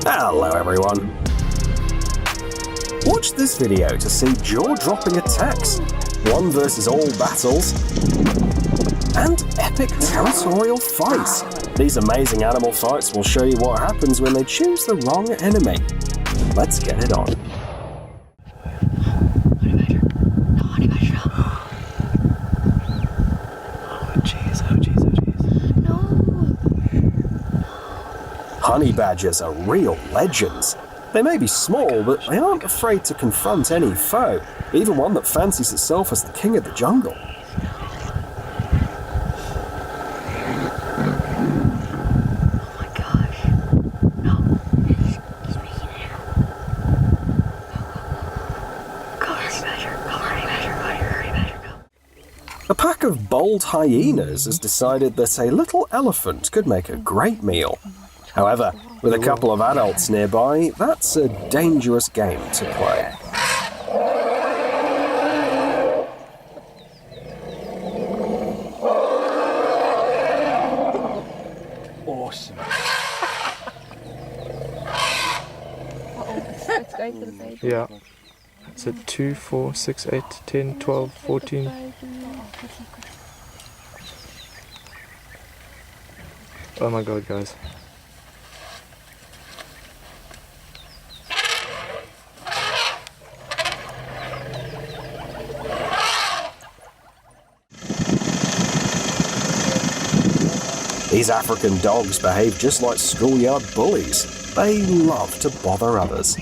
Hello everyone. Watch this video to see jaw-dropping attacks, one versus all battles, and epic territorial fights. These amazing animal fights will show you what happens when they choose the wrong enemy. Let's get it on. Honey badgers are real legends. They may be small, but they aren't afraid to confront any foe, even one that fancies itself as the king of the jungle. A pack of bold hyenas has decided that a little elephant could make a great meal. However, with a couple of adults nearby, that's a dangerous game to play. Awesome. Yeah. It's at 2, 4, 6, 8, 10, 12, 14. Oh my god, guys. These African dogs behave just like schoolyard bullies. They love to bother others.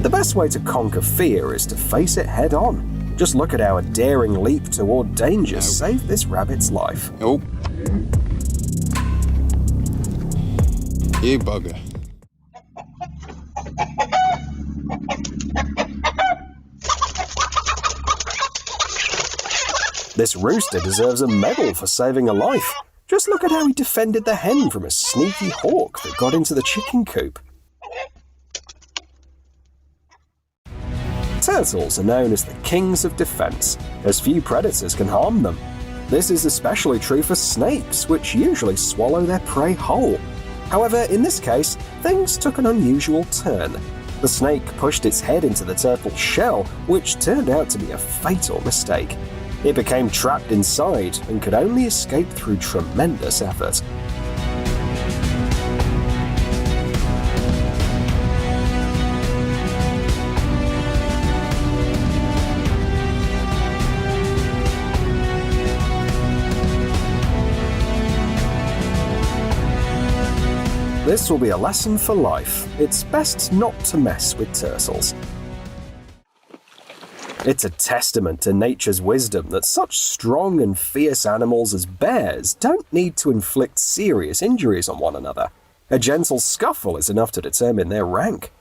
The best way to conquer fear is to face it head on. Just look at how a daring leap toward danger saved this rabbit's life. Oh. You bugger. This rooster deserves a medal for saving a life. Just look at how he defended the hen from a sneaky hawk that got into the chicken coop. Turtles are known as the kings of defense, as few predators can harm them. This is especially true for snakes, which usually swallow their prey whole. However, in this case, things took an unusual turn. The snake pushed its head into the turtle's shell, which turned out to be a fatal mistake. It became trapped inside and could only escape through tremendous effort. This will be a lesson for life. It's best not to mess with turtles. It's a testament to nature's wisdom that such strong and fierce animals as bears don't need to inflict serious injuries on one another. A gentle scuffle is enough to determine their rank.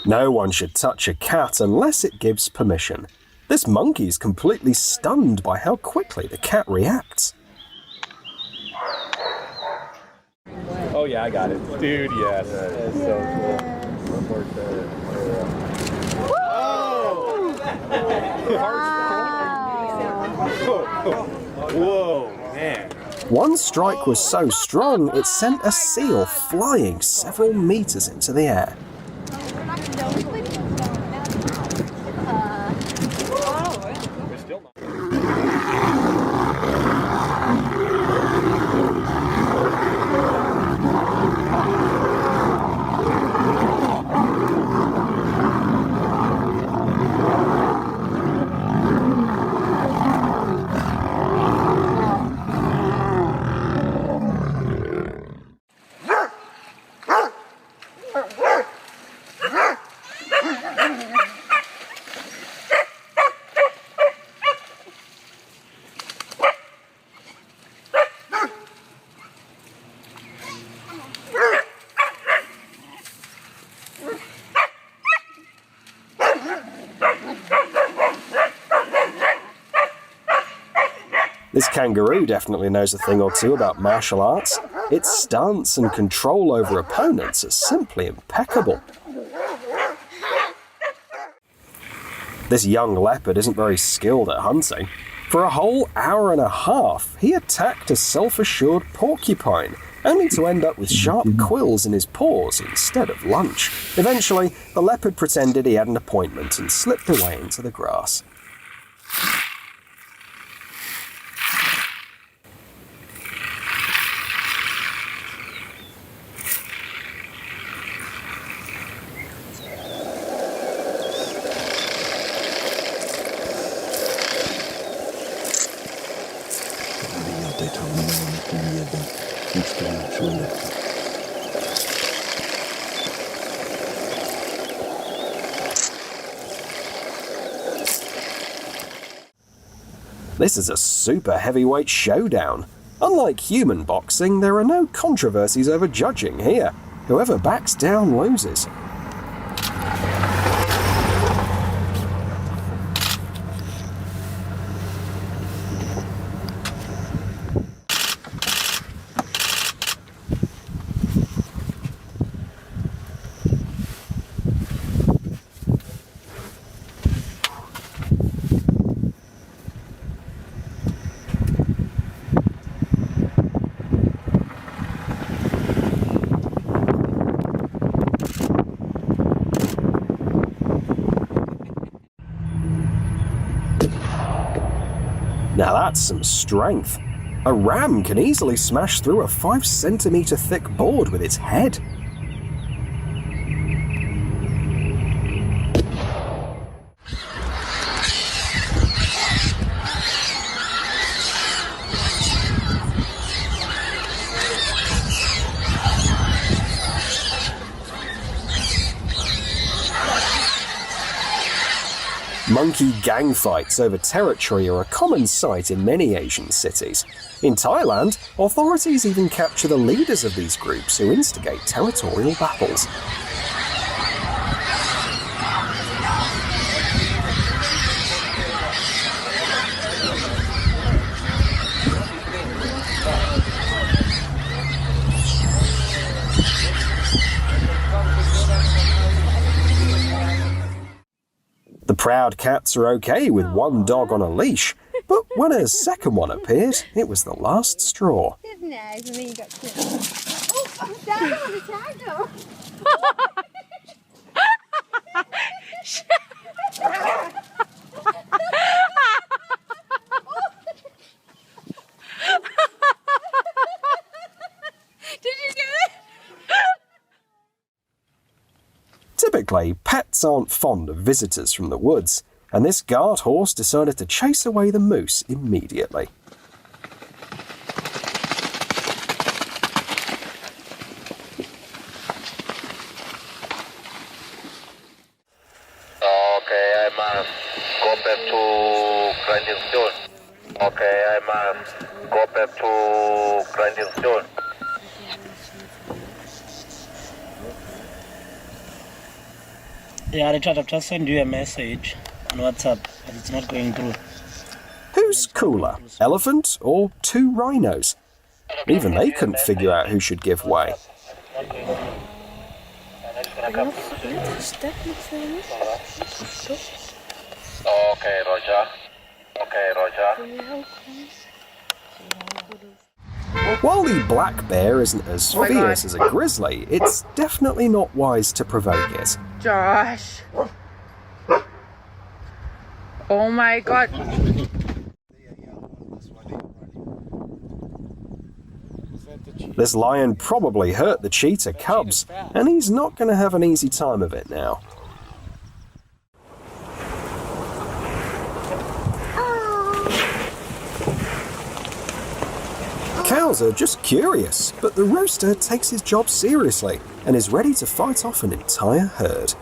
No one should touch a cat unless it gives permission. This monkey's completely stunned by how quickly the cat reacts. Oh yeah, I got it. Dude, yes. That is so cool. Whoa, man. One strike was so strong it sent a seal flying several meters into the air. This kangaroo definitely knows a thing or two about martial arts. Its stance and control over opponents are simply impeccable. This young leopard isn't very skilled at hunting. For a whole hour and a half, he attacked a self-assured porcupine, only to end up with sharp quills in his paws instead of lunch. Eventually, the leopard pretended he had an appointment and slipped away into the grass. This is a super heavyweight showdown. Unlike human boxing, there are no controversies over judging here. Whoever backs down loses. Now that's some strength. A ram can easily smash through a 5 centimeter thick board with its head. Monkey gang fights over territory are a common sight in many Asian cities. In Thailand, authorities even capture the leaders of these groups who instigate territorial battles. The proud cats are okay with one dog on a leash, but when a second one appeared, it was the last straw. Isn't it? And then you got to... Oh, I'm down on the tag though. Did you get it? Typically, pets aren't fond of visitors from the woods, and this guard horse decided to chase away the moose immediately. Okay, I must go back to grinding stone. Okay, I must go back to grinding stone. Yeah, Richard, I've just sent you a message on WhatsApp, but it's not going through. Who's cooler, elephant or two rhinos? Even they couldn't figure out who should give way. Okay, Roger. Okay, Roger. While the black bear isn't as fierce as a grizzly, it's definitely not wise to provoke it. Josh. Oh my god. This lion probably hurt the cheetah cubs, and he's not going to have an easy time of it now. Cows are just curious, but the rooster takes his job seriously and is ready to fight off an entire herd.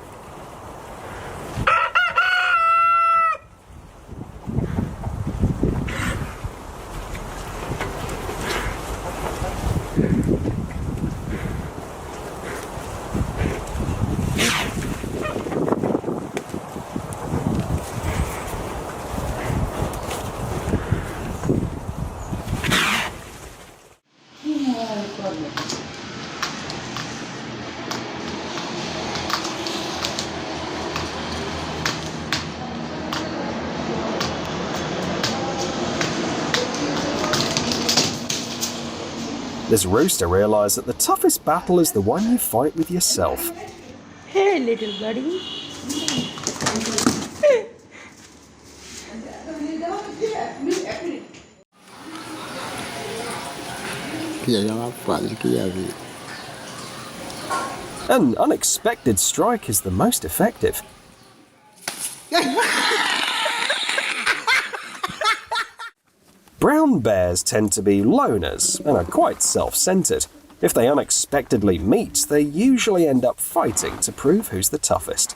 This rooster realised that the toughest battle is the one you fight with yourself. Hey, little buddy. An unexpected strike is the most effective. Brown bears tend to be loners and are quite self-centered. If they unexpectedly meet, they usually end up fighting to prove who's the toughest.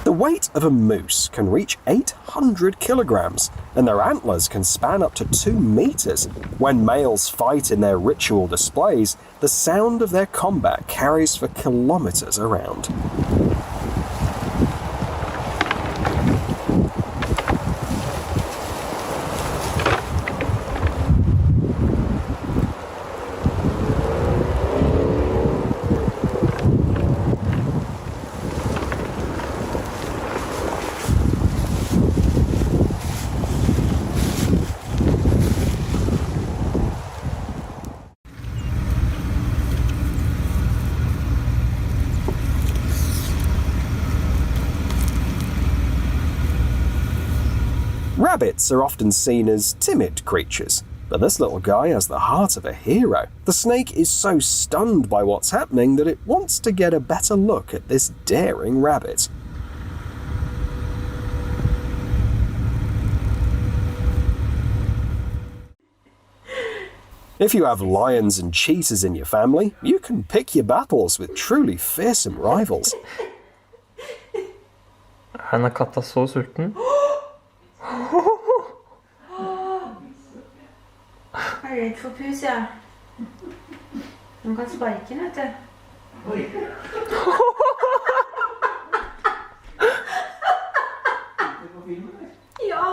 The weight of a moose can reach 800 kilograms, and their antlers can span up to 2 meters. When males fight in their ritual displays, the sound of their combat carries for kilometers around. Rabbits are often seen as timid creatures, but this little guy has the heart of a hero. The snake is so stunned by what's happening that it wants to get a better look at this daring rabbit. If you have lions and cheetahs in your family, you can pick your battles with truly fearsome rivals. Han er katta så sulten. Jeg er redd for pus, ja. De kan sparke den, vet du. Ja.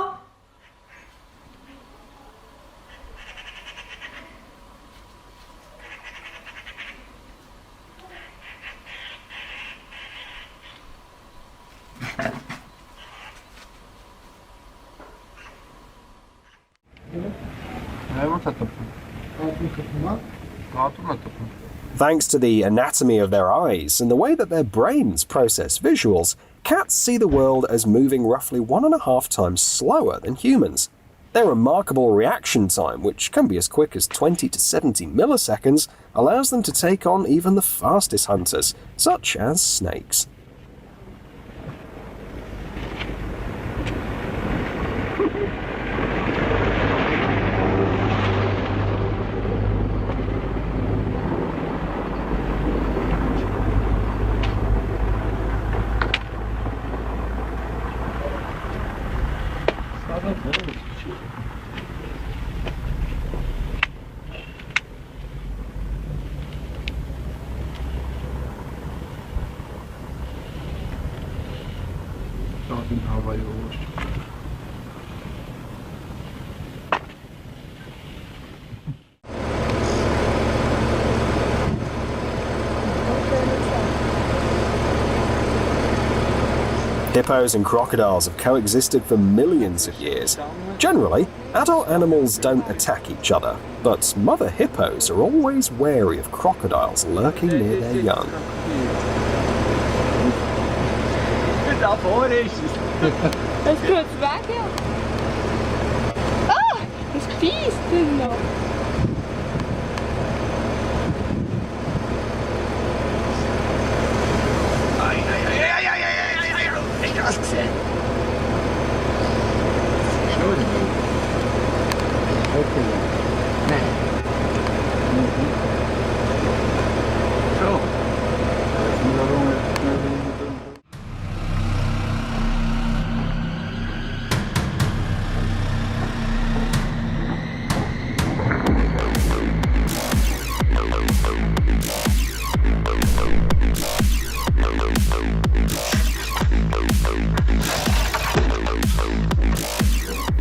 Thanks to the anatomy of their eyes and the way that their brains process visuals, cats see the world as moving roughly 1.5 times slower than humans. Their remarkable reaction time, which can be as quick as 20 to 70 milliseconds, allows them to take on even the fastest hunters, such as snakes. Hippos and crocodiles have coexisted for millions of years. Generally, adult animals don't attack each other, but mother hippos are always wary of crocodiles lurking near their young. Das ist kurz weg, ja. Ah, das fies denn noch.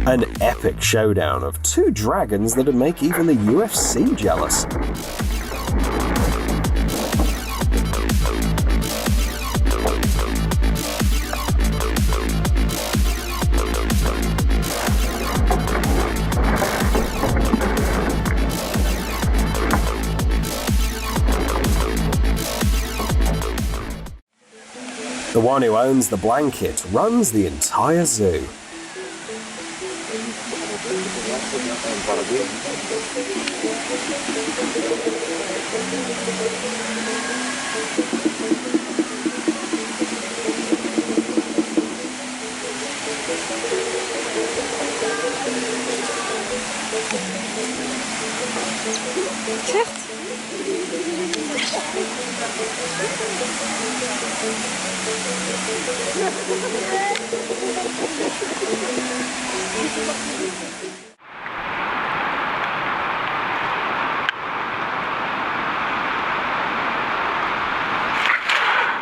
An epic showdown of two dragons that'd make even the UFC jealous. The one who owns the blanket runs the entire zoo.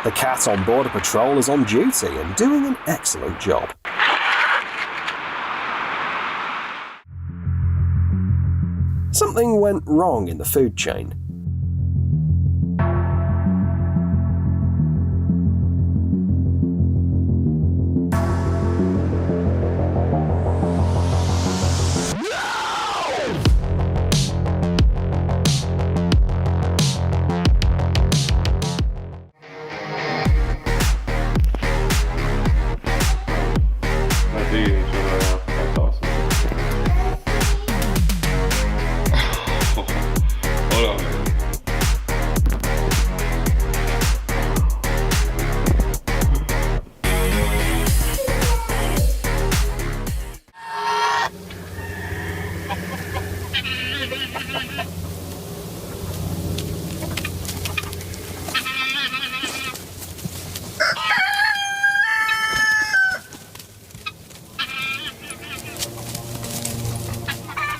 The cat on Border Patrol is on duty and doing an excellent job. Something went wrong in the food chain.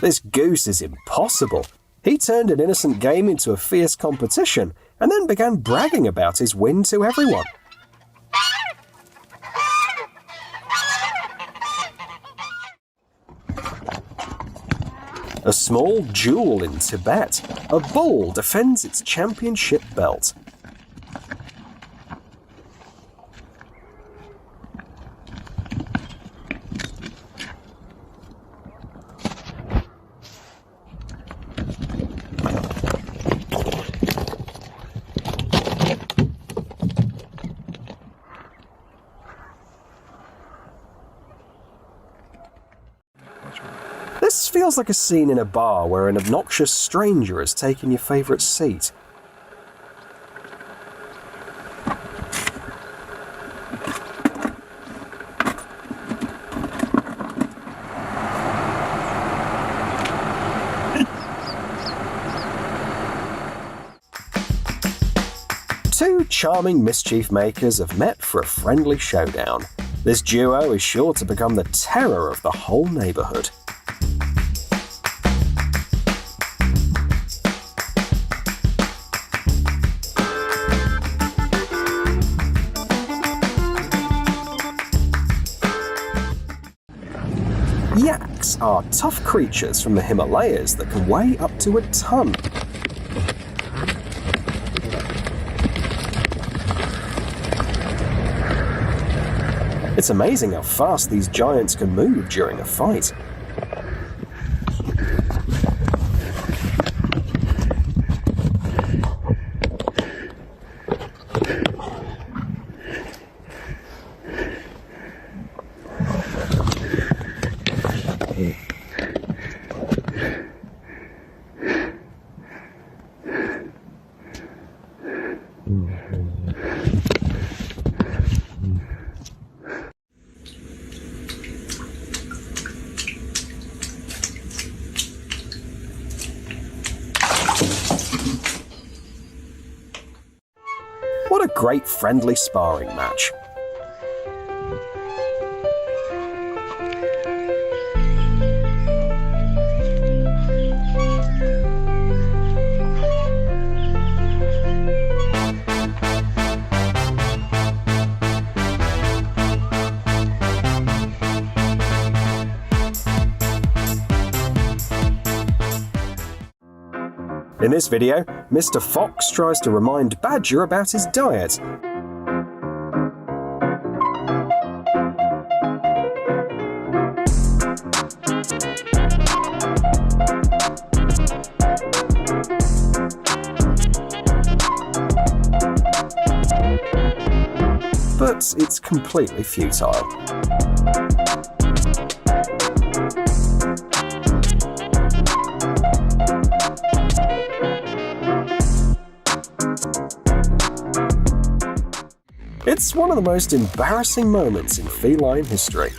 This goose is impossible. He turned an innocent game into a fierce competition and then began bragging about his win to everyone. A small jewel in Tibet, a bull defends its championship belt. feels like a scene in a bar where an obnoxious stranger has taken your favourite seat. Two charming mischief makers have met for a friendly showdown. This duo is sure to become the terror of the whole neighbourhood. Yaks are tough creatures from the Himalayas that can weigh up to a ton. It's amazing how fast these giants can move during a fight. What a great friendly sparring match. In this video, Mr. Fox tries to remind Badger about his diet. But it's completely futile. It's one of the most embarrassing moments in feline history.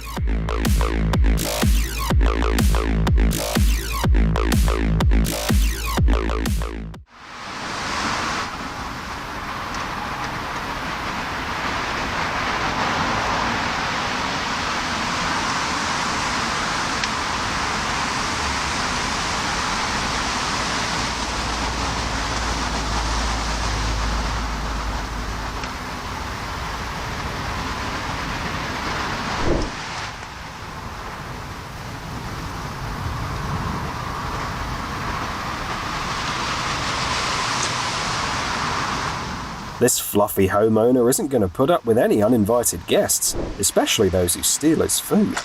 This fluffy homeowner isn't going to put up with any uninvited guests, especially those who steal his food.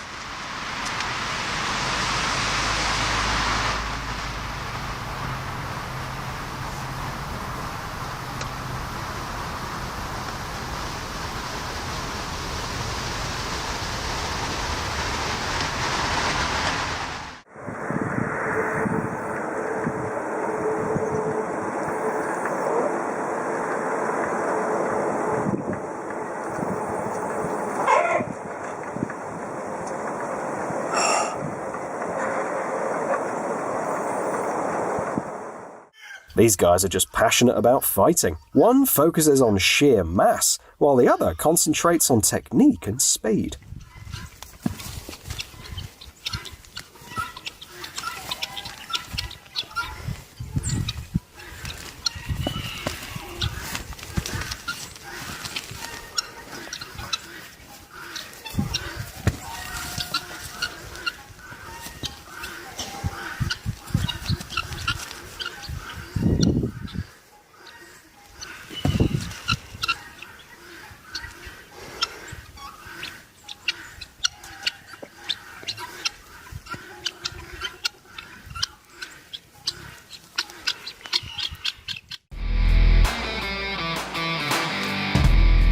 These guys are just passionate about fighting. One focuses on sheer mass, while the other concentrates on technique and speed.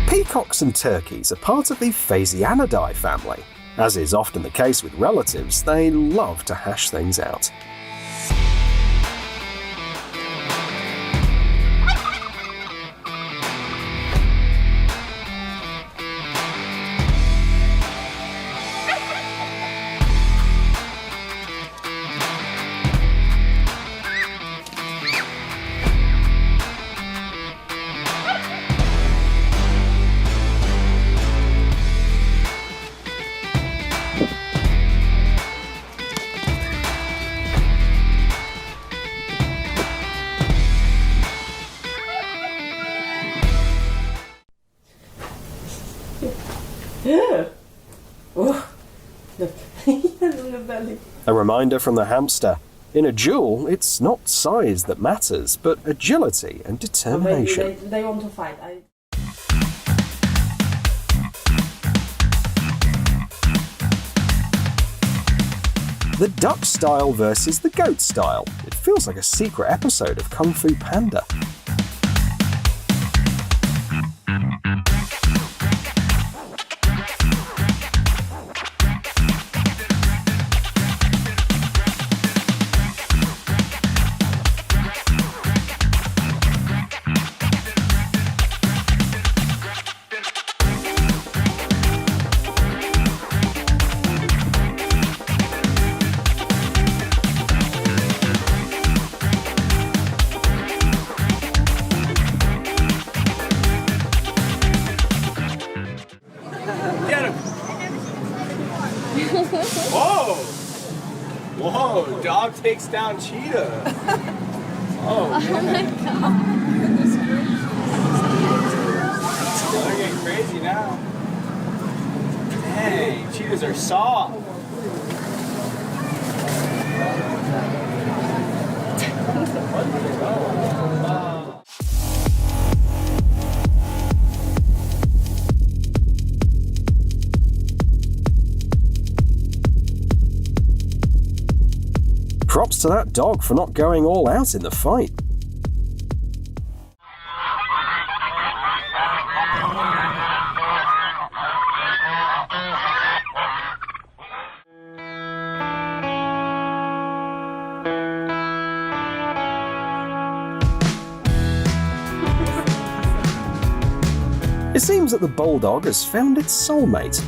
Peacocks and turkeys are part of the Phasianidae family, As is often the case with relatives, they love to hash things out. A reminder from the hamster. In a duel, it's not size that matters, but agility and determination. They want to fight. The duck style versus the goat style. It feels like a secret episode of Kung Fu Panda. Whoa! Whoa! Dog takes down cheetah. Oh my god! They're getting crazy now. Dang, cheetahs are soft. Props to that dog for not going all out in the fight. It seems that the bulldog has found its soulmate.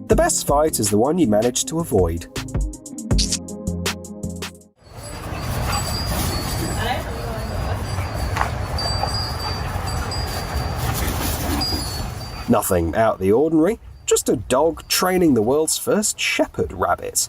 The best fight is the one you manage to avoid. Nothing out of the ordinary, just a dog training the world's first shepherd rabbit.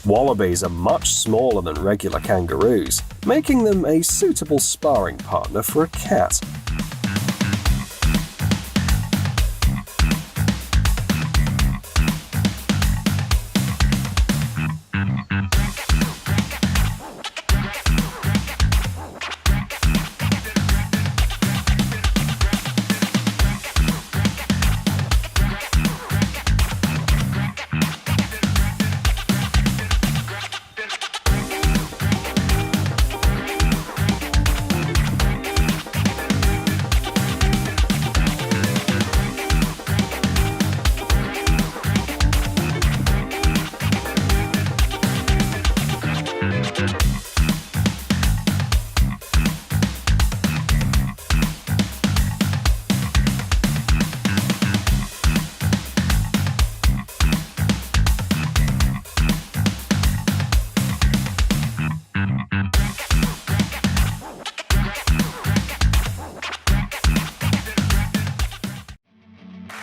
Wallabies are much smaller than regular kangaroos, making them a suitable sparring partner for a cat.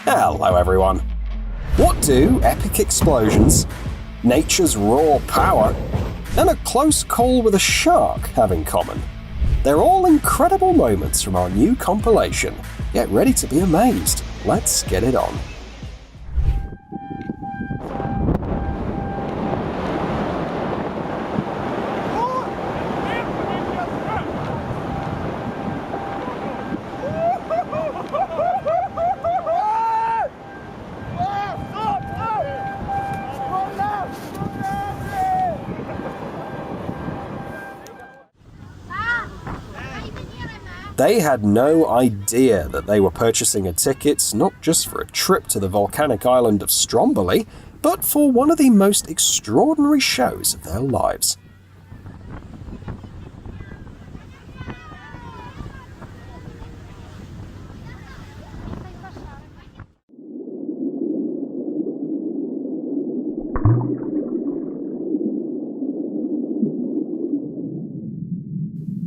Hello everyone. What do epic explosions, nature's raw power, and a close call with a shark have in common? They're all incredible moments from our new compilation. Get ready to be amazed. Let's get it on. They had no idea that they were purchasing a ticket not just for a trip to the volcanic island of Stromboli, but for one of the most extraordinary shows of their lives.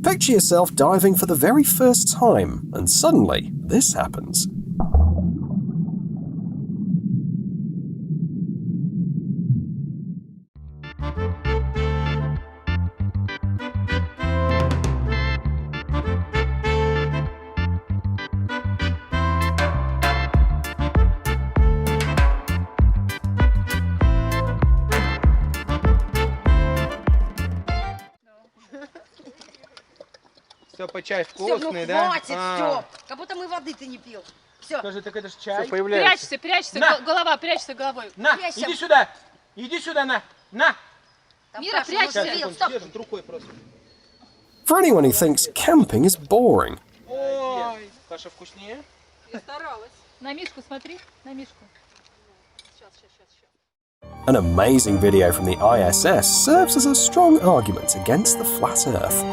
Picture yourself diving for the very first time, and suddenly this happens. Степа, чай Стёп, вкусный, ну да? хватит, Стёп! Как будто мы воды ты не пил. Все. Скажи, так это ж чай. Прячься, прячься, голова, прячься головой. На, Прячься. иди сюда! Иди сюда, на! Мира, прячься, Вил, стоп! Держит рукой просто. For anyone who thinks camping is boring, Ой, Каша вкуснее? На Мишку смотри, на Мишку. an amazing video from the ISS serves as a strong argument against the flat Earth.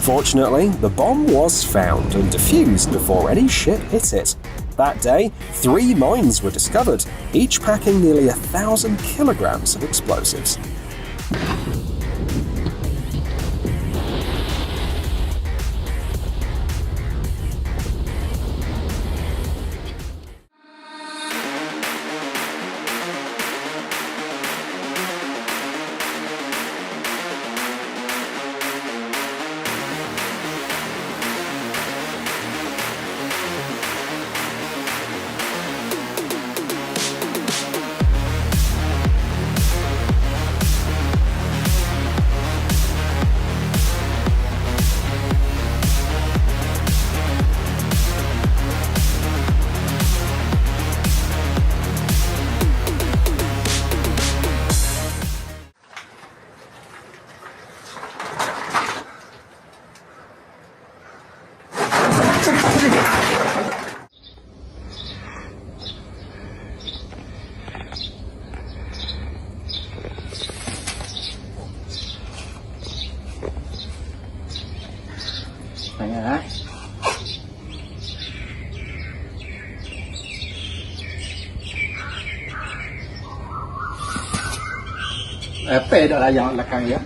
Fortunately, the bomb was found and defused before any ship hit it. That day, 3 mines were discovered, each packing nearly 1,000 kilograms of explosives. P đó là càng vậy.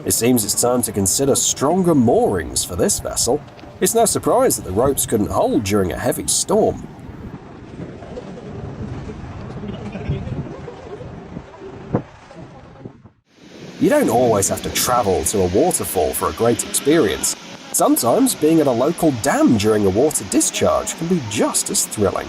It seems it's time to consider stronger moorings for this vessel. It's no surprise that the ropes couldn't hold during a heavy storm. You don't always have to travel to a waterfall for a great experience. Sometimes being at a local dam during a water discharge can be just as thrilling.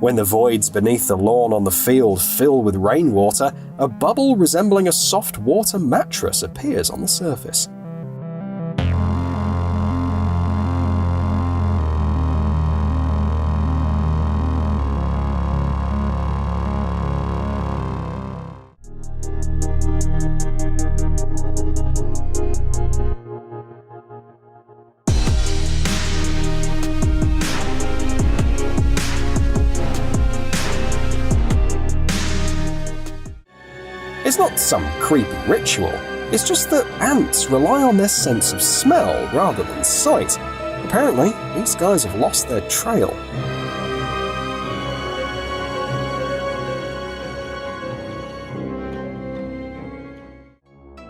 When the voids beneath the lawn on the field fill with rainwater, a bubble resembling a soft water mattress appears on the surface. It's not some creepy ritual, it's just that ants rely on their sense of smell rather than sight. Apparently, these guys have lost their trail.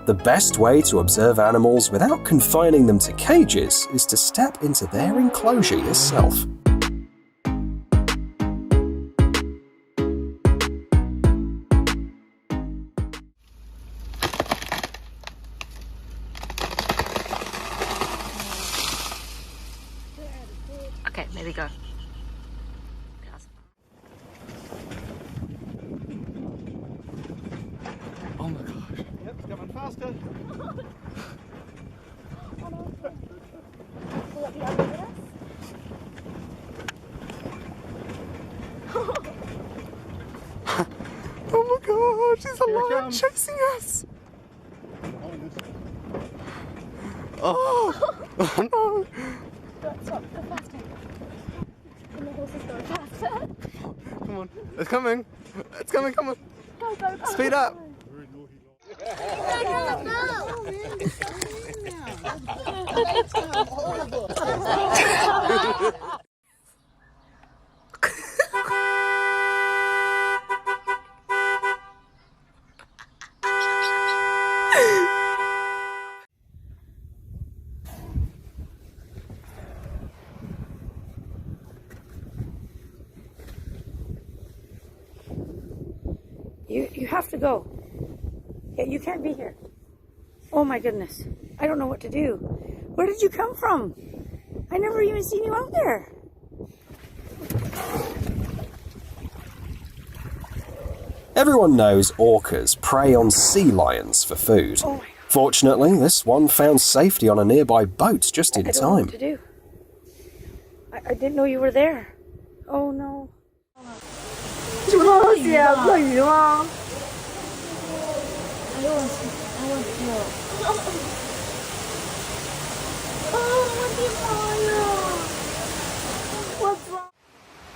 The best way to observe animals without confining them to cages is to step into their enclosure yourself. Okay, there we go. Oh my gosh. Yep, it's coming faster. Oh my gosh, he's alive chasing us. Oh, oh no. Stop, go faster. And the horse is going faster. Come on, it's coming. It's coming, come on. Go, go, go. Speed up. You have to go. Yeah, you can't be here. Oh my goodness. I don't know what to do. Where did you come from? I never even seen you out there. Everyone knows orcas prey on sea lions for food. Oh my God. Fortunately, this one found safety on a nearby boat just in I don't know time. what to do. I didn't know you were there. Oh no. 什么东西？鳄鱼吗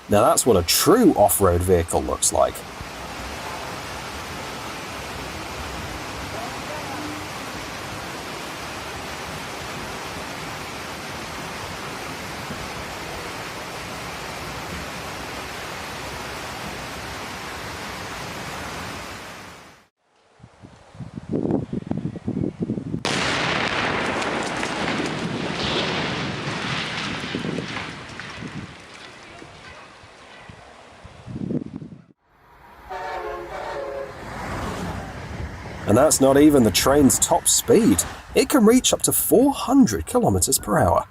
？Now that's what a true off-road vehicle looks like. And that's not even the train's top speed. It can reach up to 400 kilometers per hour.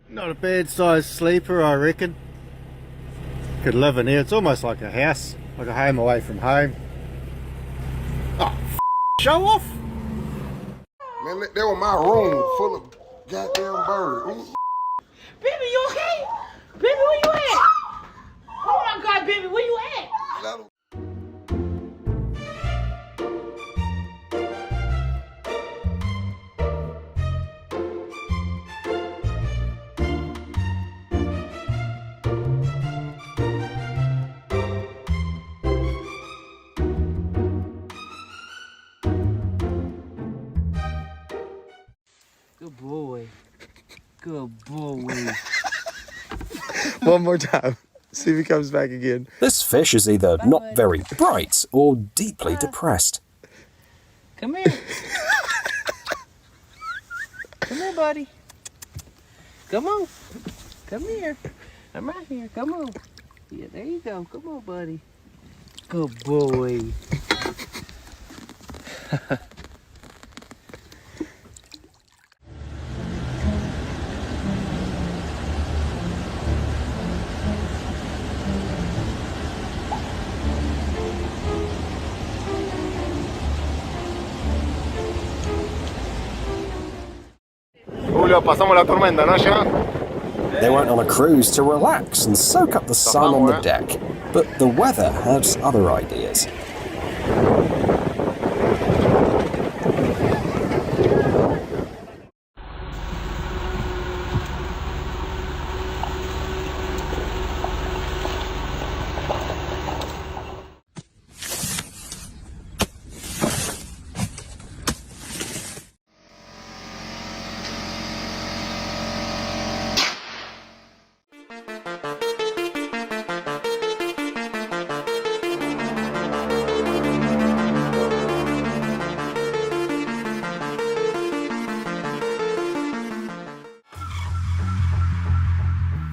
Not a bad sized sleeper, I reckon. Could live in here. It's almost like a house, like a home away from home. Oh, show off! Man, that was my room full of goddamn birds. Baby, you okay? Baby, where you at? Oh my God, baby, where you at? Good boy. Good boy. One more time. See if he comes back again. This fish is either not very bright or deeply depressed. Come here. Come here, buddy. Come on. Come here. I'm right here. Come on. Yeah, there you go. Come on, buddy. Good boy. Julio, pasamos la tormenta, ¿no, ya? They went on a cruise to relax and soak up the sun on the deck, but the weather had other ideas.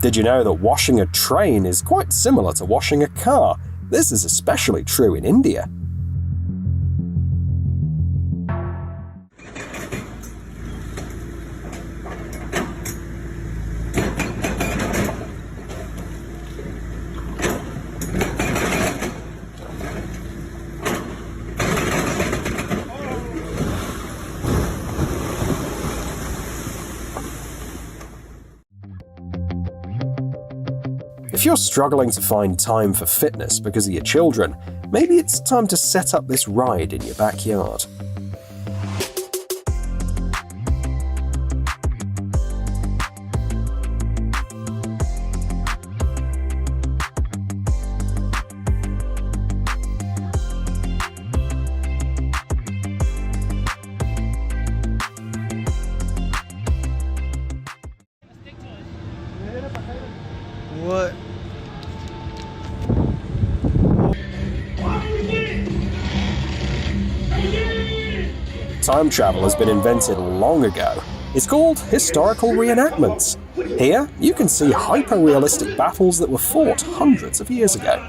Did you know that washing a train is quite similar to washing a car? This is especially true in India. If you're struggling to find time for fitness because of your children, maybe it's time to set up this ride in your backyard. What? Time travel has been invented long ago. It's called historical reenactments. Here, you can see hyper-realistic battles that were fought hundreds of years ago.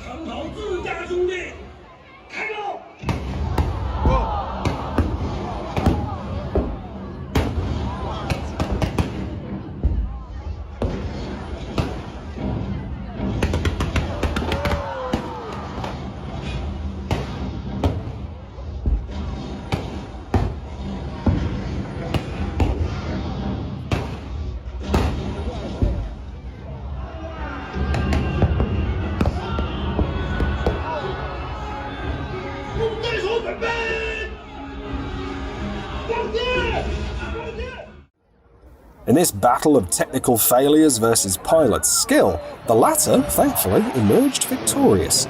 In this battle of technical failures versus pilot skill, the latter, thankfully, emerged victorious.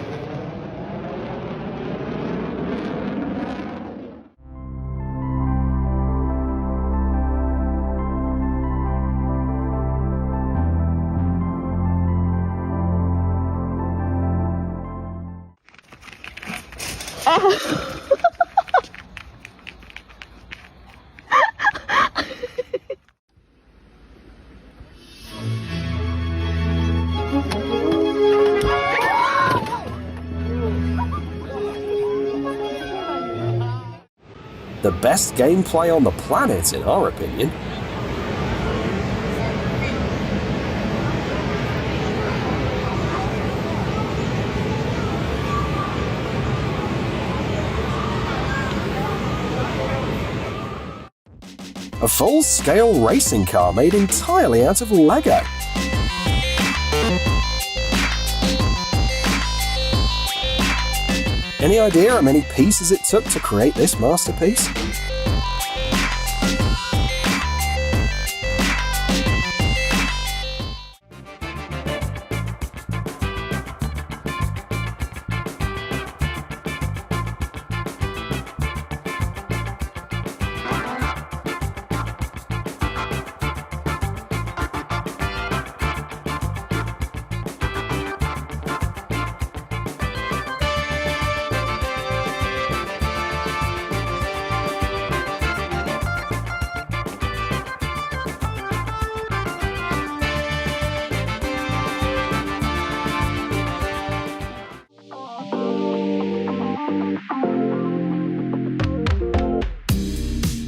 The best gameplay on the planet, in our opinion. A full-scale racing car made entirely out of Lego. Any idea how many pieces it took to create this masterpiece?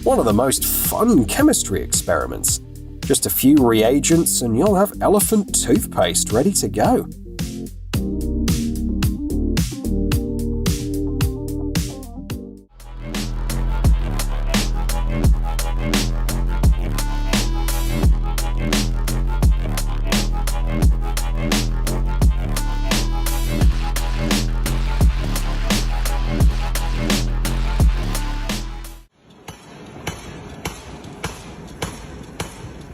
One of the most fun chemistry experiments. Just a few reagents and you'll have elephant toothpaste ready to go.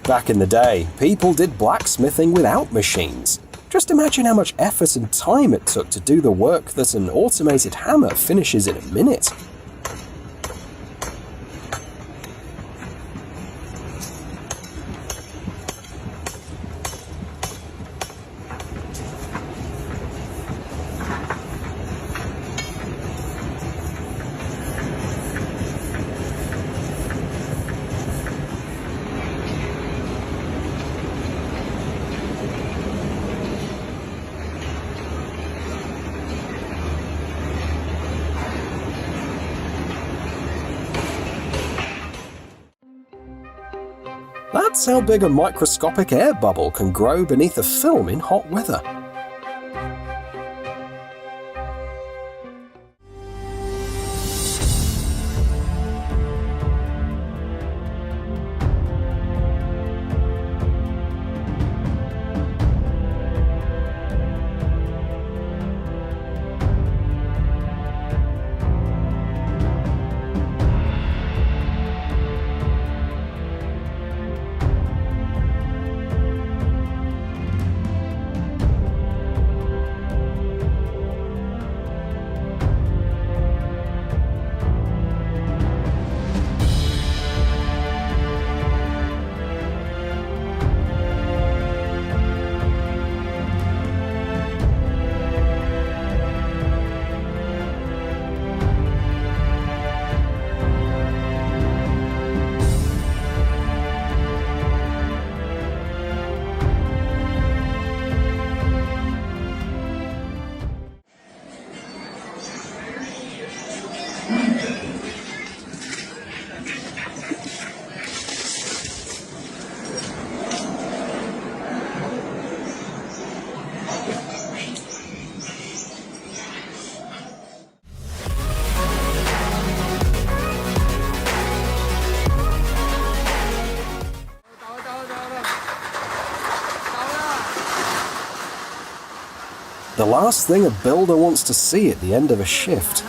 Back in the day, people did blacksmithing without machines. Just imagine how much effort and time it took to do the work that an automated hammer finishes in a minute. That's how big a microscopic air bubble can grow beneath a film in hot weather. The last thing a builder wants to see at the end of a shift.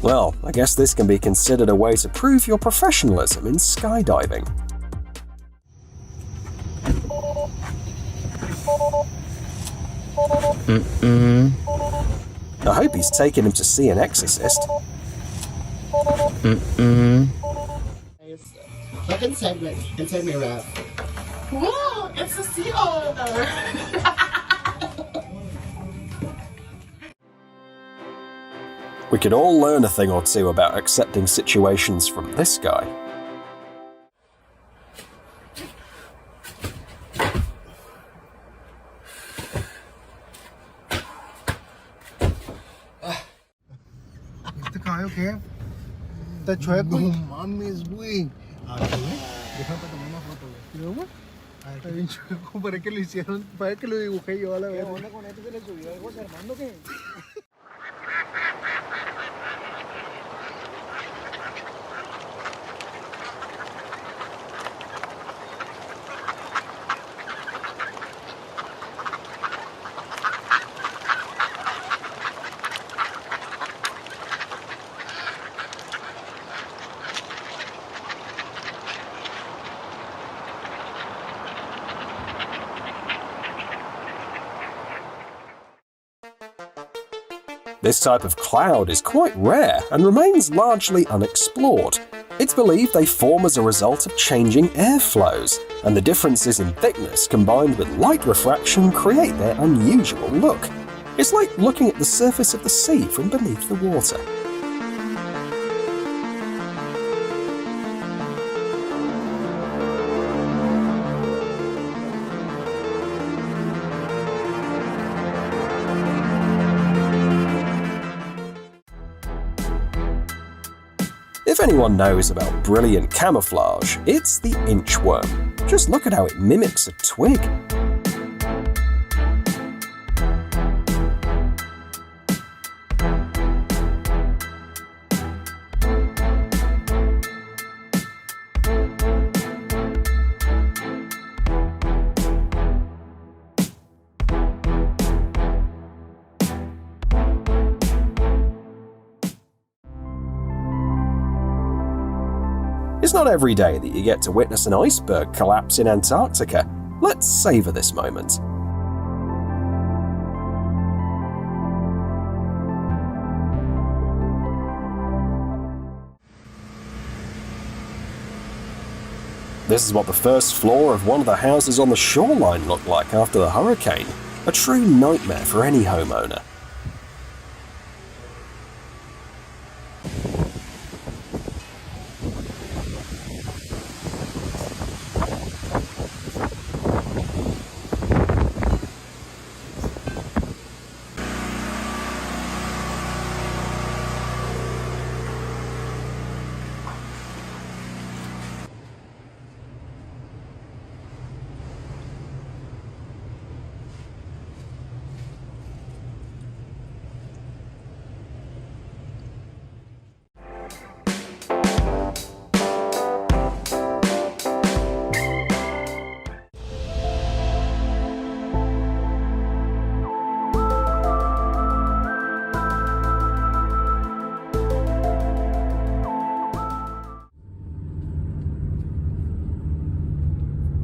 Well, I guess this can be considered a way to prove your professionalism in skydiving. I hope he's taking him to see an exorcist. Look inside me, Ralph. Whoa, it's a sea otter. We could all learn a thing or two about accepting situations from this guy. Kaya okay? The track Mami is weak. Deja para tomar una foto. ¿Luego? ¿Para qué lo hicieron? ¿Para qué lo dibujé yo a la vez? ¿Qué onda con esto? ¿Se le subió algo a Armando qué? This type of cloud is quite rare and remains largely unexplored. It's believed they form as a result of changing airflows, and the differences in thickness combined with light refraction create their unusual look. It's like looking at the surface of the sea from beneath the water. If anyone knows about brilliant camouflage, it's the inchworm. Just look at how it mimics a twig. It's not every day that you get to witness an iceberg collapse in Antarctica. Let's savor this moment. This is what the first floor of one of the houses on the shoreline looked like after the hurricane. A true nightmare for any homeowner.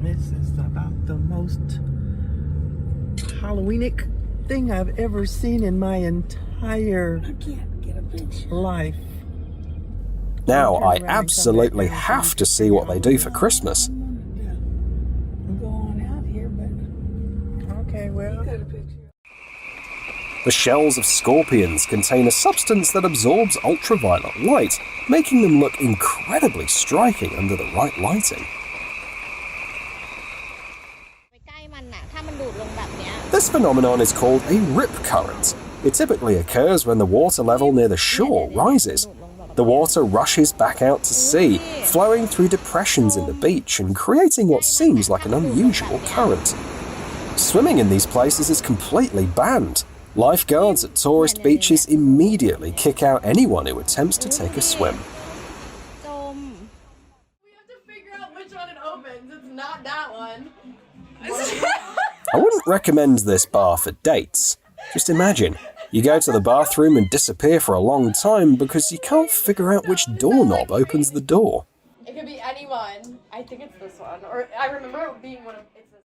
This is about the most Halloweenic thing I've ever seen in my entire life. Now, I absolutely have to see what they do for Christmas. Go on out here, but Okay, well. The shells of scorpions contain a substance that absorbs ultraviolet light, making them look incredibly striking under the right lighting. This phenomenon is called a rip current. It typically occurs when the water level near the shore rises. The water rushes back out to sea, flowing through depressions in the beach and creating what seems like an unusual current. Swimming in these places is completely banned. Lifeguards at tourist beaches immediately kick out anyone who attempts to take a swim. We have to figure out which one it opens. It's not that one. I wouldn't recommend this bar for dates. Just imagine, You go to the bathroom and disappear for a long time because you can't figure out which doorknob opens the door. It could be anyone. I think it's this one. Or I remember it being one of... It's this.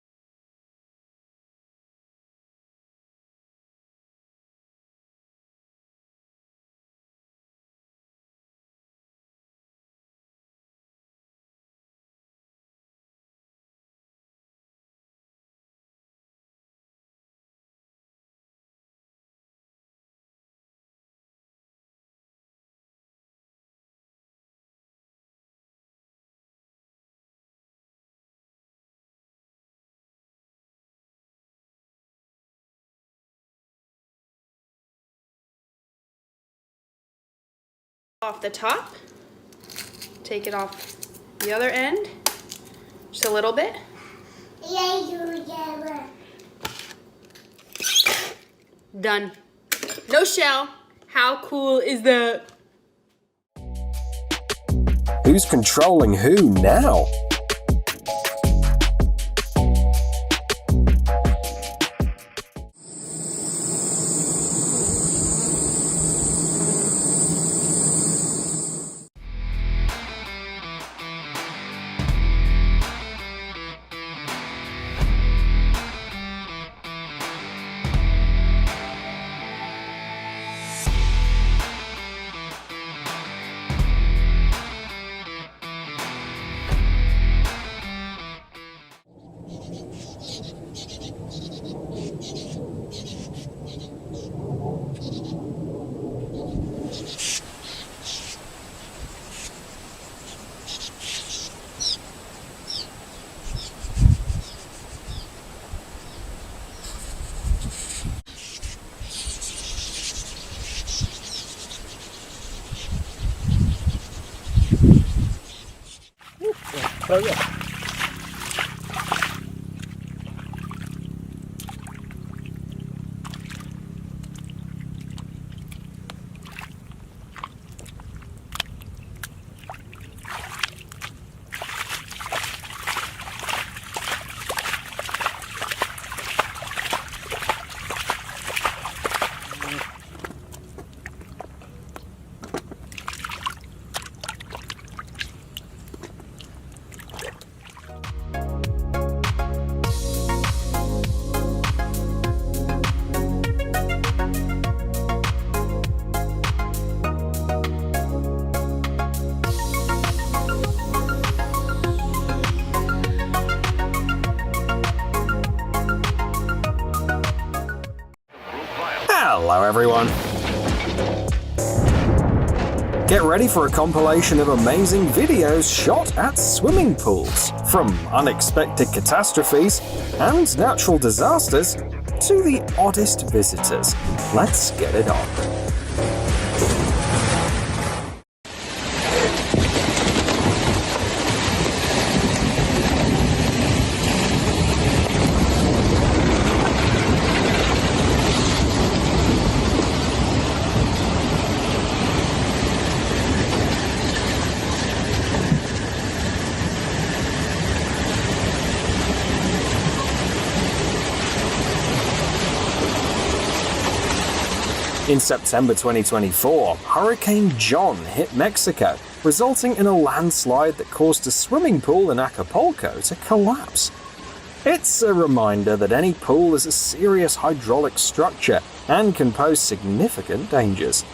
Off the top, take it off the other end, just a little bit. Done. No shell. How cool is that? Who's controlling who now? Oh yeah. Hello everyone. Get ready for a compilation of amazing videos shot at swimming pools, from unexpected catastrophes and natural disasters to the oddest visitors. Let's get it on. In September 2024, Hurricane John hit Mexico, resulting in a landslide that caused a swimming pool in Acapulco to collapse. It's a reminder that any pool is a serious hydraulic structure and can pose significant dangers.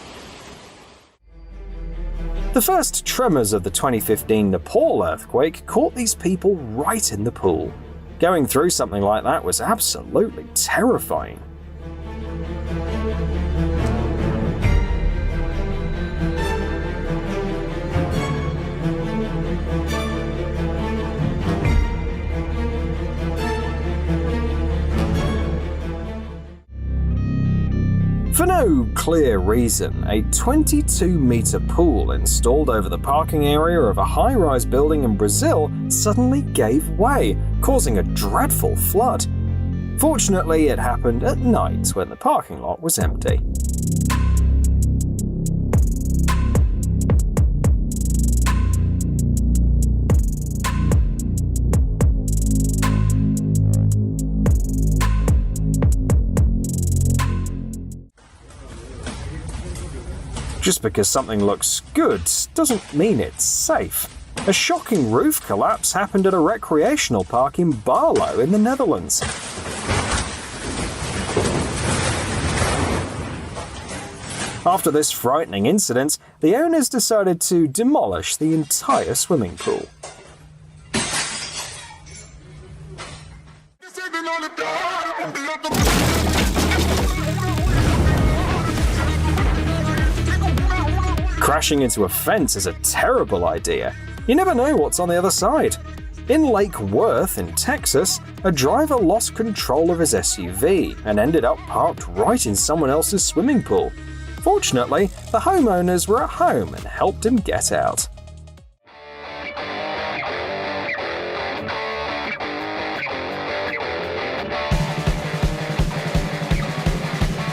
The first tremors of the 2015 Nepal earthquake caught these people right in the pool. Going through something like that was absolutely terrifying. For no clear reason, a 22-meter pool installed over the parking area of a high-rise building in Brazil suddenly gave way, causing a dreadful flood. Fortunately, it happened at night when the parking lot was empty. Just because something looks good doesn't mean it's safe. A shocking roof collapse happened at a recreational park in Barlo in the Netherlands. After this frightening incident, the owners decided to demolish the entire swimming pool. Crashing into a fence is a terrible idea. You never know what's on the other side. In Lake Worth in Texas, a driver lost control of his SUV and ended up parked right in someone else's swimming pool. Fortunately, the homeowners were at home and helped him get out.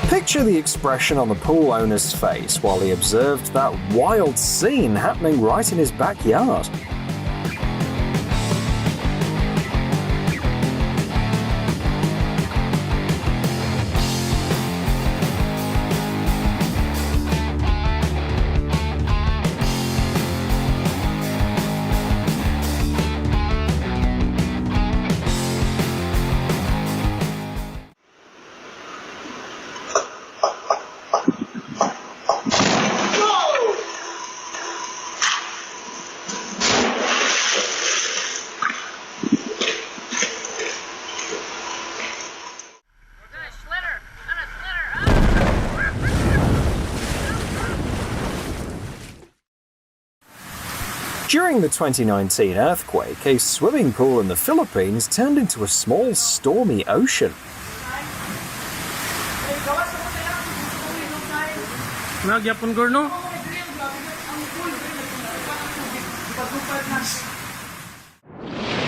Picture the expression on the pool owner's face while he observed that wild scene happening right in his backyard. During the 2019 earthquake, a swimming pool in the Philippines turned into a small, stormy ocean.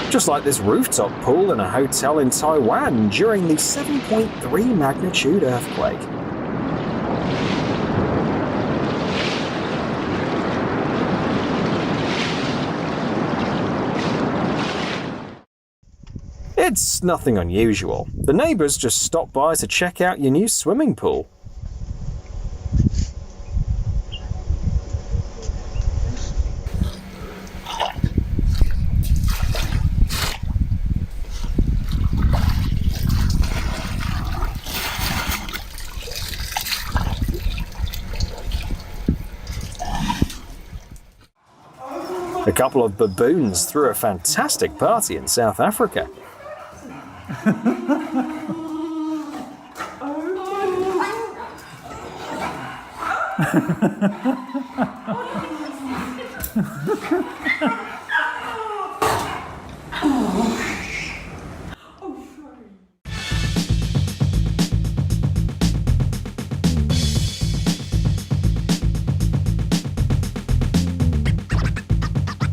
Just like this rooftop pool in a hotel in Taiwan during the 7.3 magnitude earthquake. It's nothing unusual. The neighbors just stopped by to check out your new swimming pool. A couple of baboons threw a fantastic party in South Africa.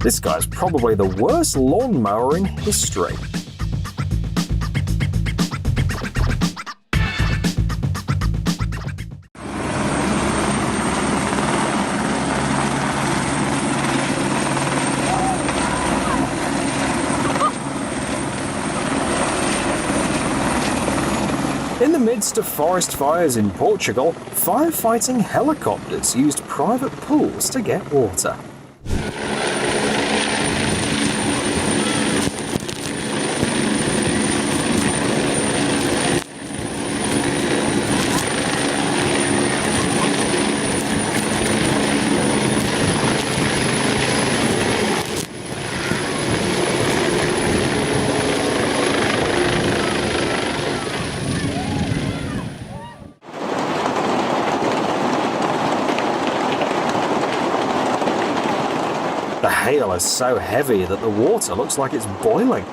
This guy's probably the worst lawnmower in history. In the midst of forest fires in Portugal, firefighting helicopters used private pools to get water. The hail is so heavy that the water looks like it's boiling.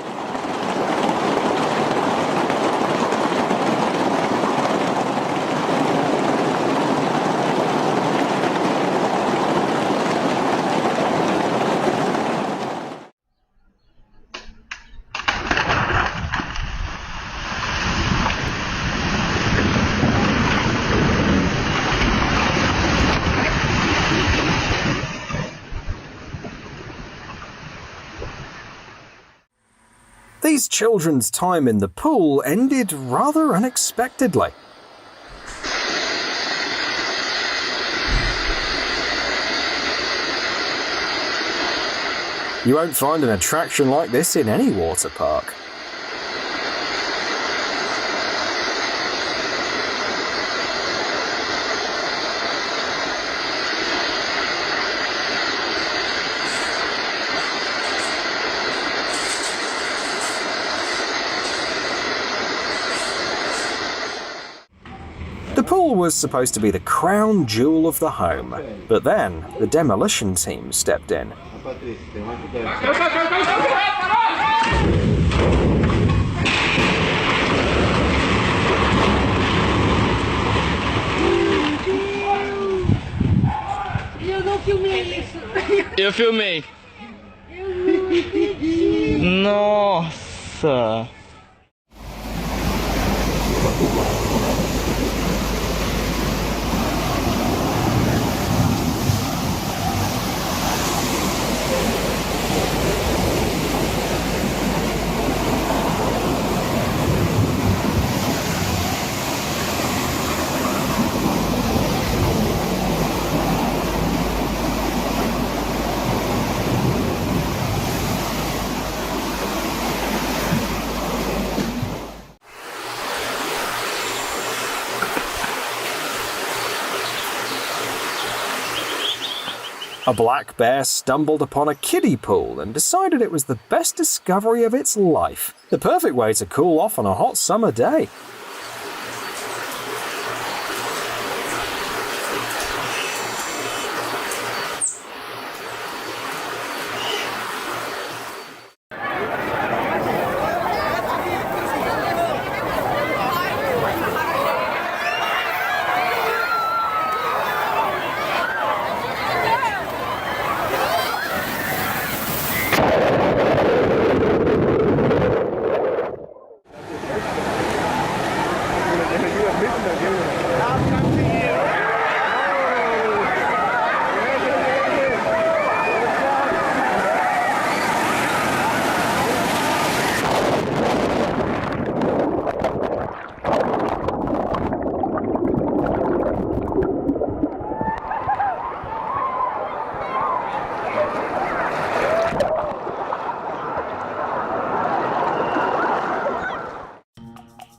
These children's time in the pool ended rather unexpectedly. You won't find an attraction like this in any water park. The pool was supposed to be the crown jewel of the home, but then the demolition team stepped in. Eu filmei. Nossa. A black bear stumbled upon a kiddie pool and decided it was the best discovery of its life. The perfect way to cool off on a hot summer day.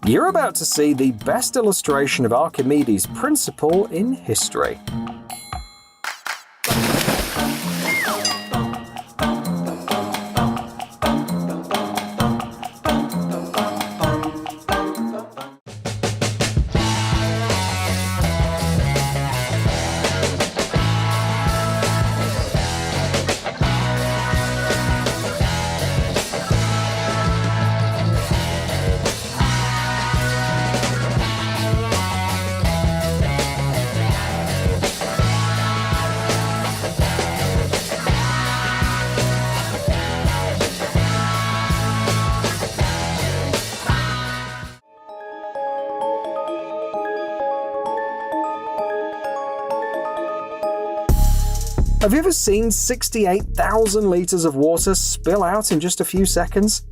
You're about to see the best illustration of Archimedes' principle in history. Have you ever seen 68,000 litres of water spill out in just a few seconds?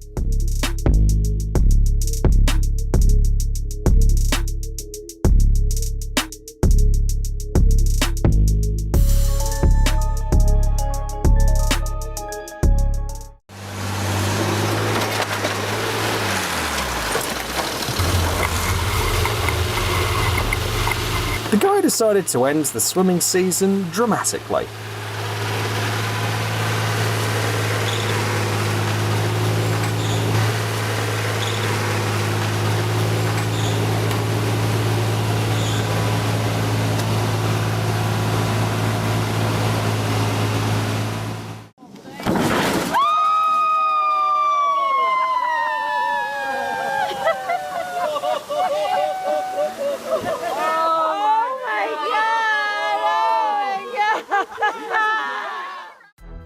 The guy decided to end the swimming season dramatically.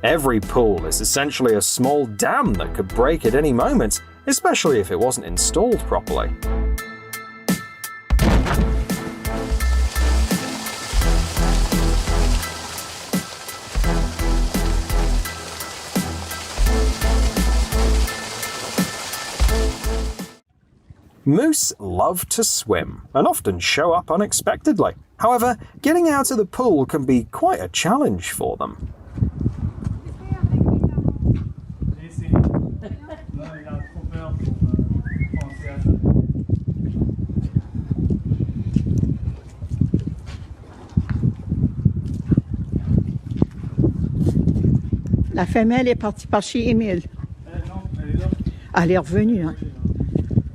Every pool is essentially a small dam that could break at any moment, especially if it wasn't installed properly. Moose love to swim and often show up unexpectedly. However, getting out of the pool can be quite a challenge for them. La femelle est partie par chez Émile. Non, elle est là. Elle est revenue, hein.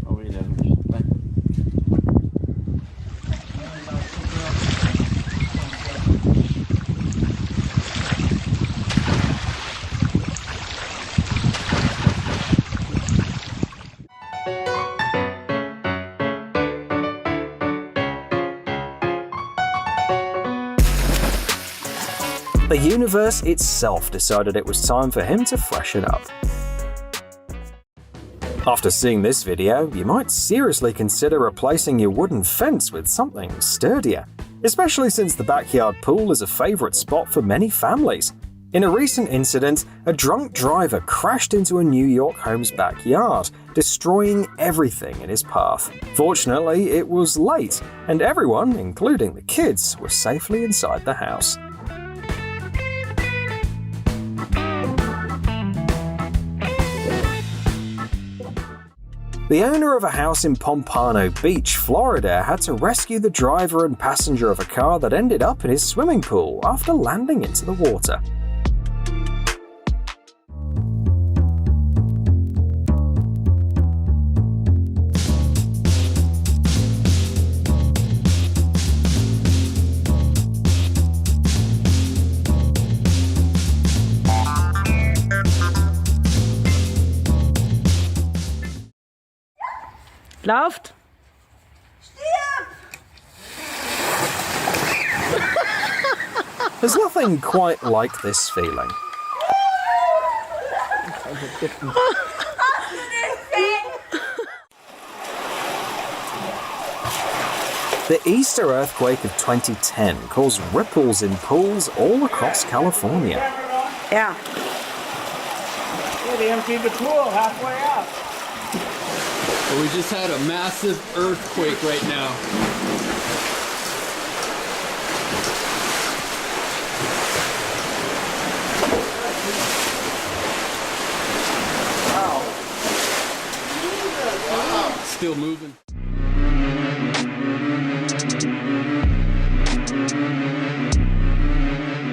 Ah oui, il a vu. Ouais. The universe itself decided it was time for him to freshen up. After seeing this video, you might seriously consider replacing your wooden fence with something sturdier, especially since the backyard pool is a favourite spot for many families. In a recent incident, a drunk driver crashed into a New York home's backyard, destroying everything in his path. Fortunately, it was late, and everyone, including the kids, was safely inside the house. The owner of a house in Pompano Beach, Florida, had to rescue the driver and passenger of a car that ended up in his swimming pool after landing into the water. Lauft! There's nothing quite like this feeling. The Easter earthquake of 2010 caused ripples in pools all across California. Yeah. They emptied the pool halfway up. We just had a massive earthquake right now. Wow. Still moving.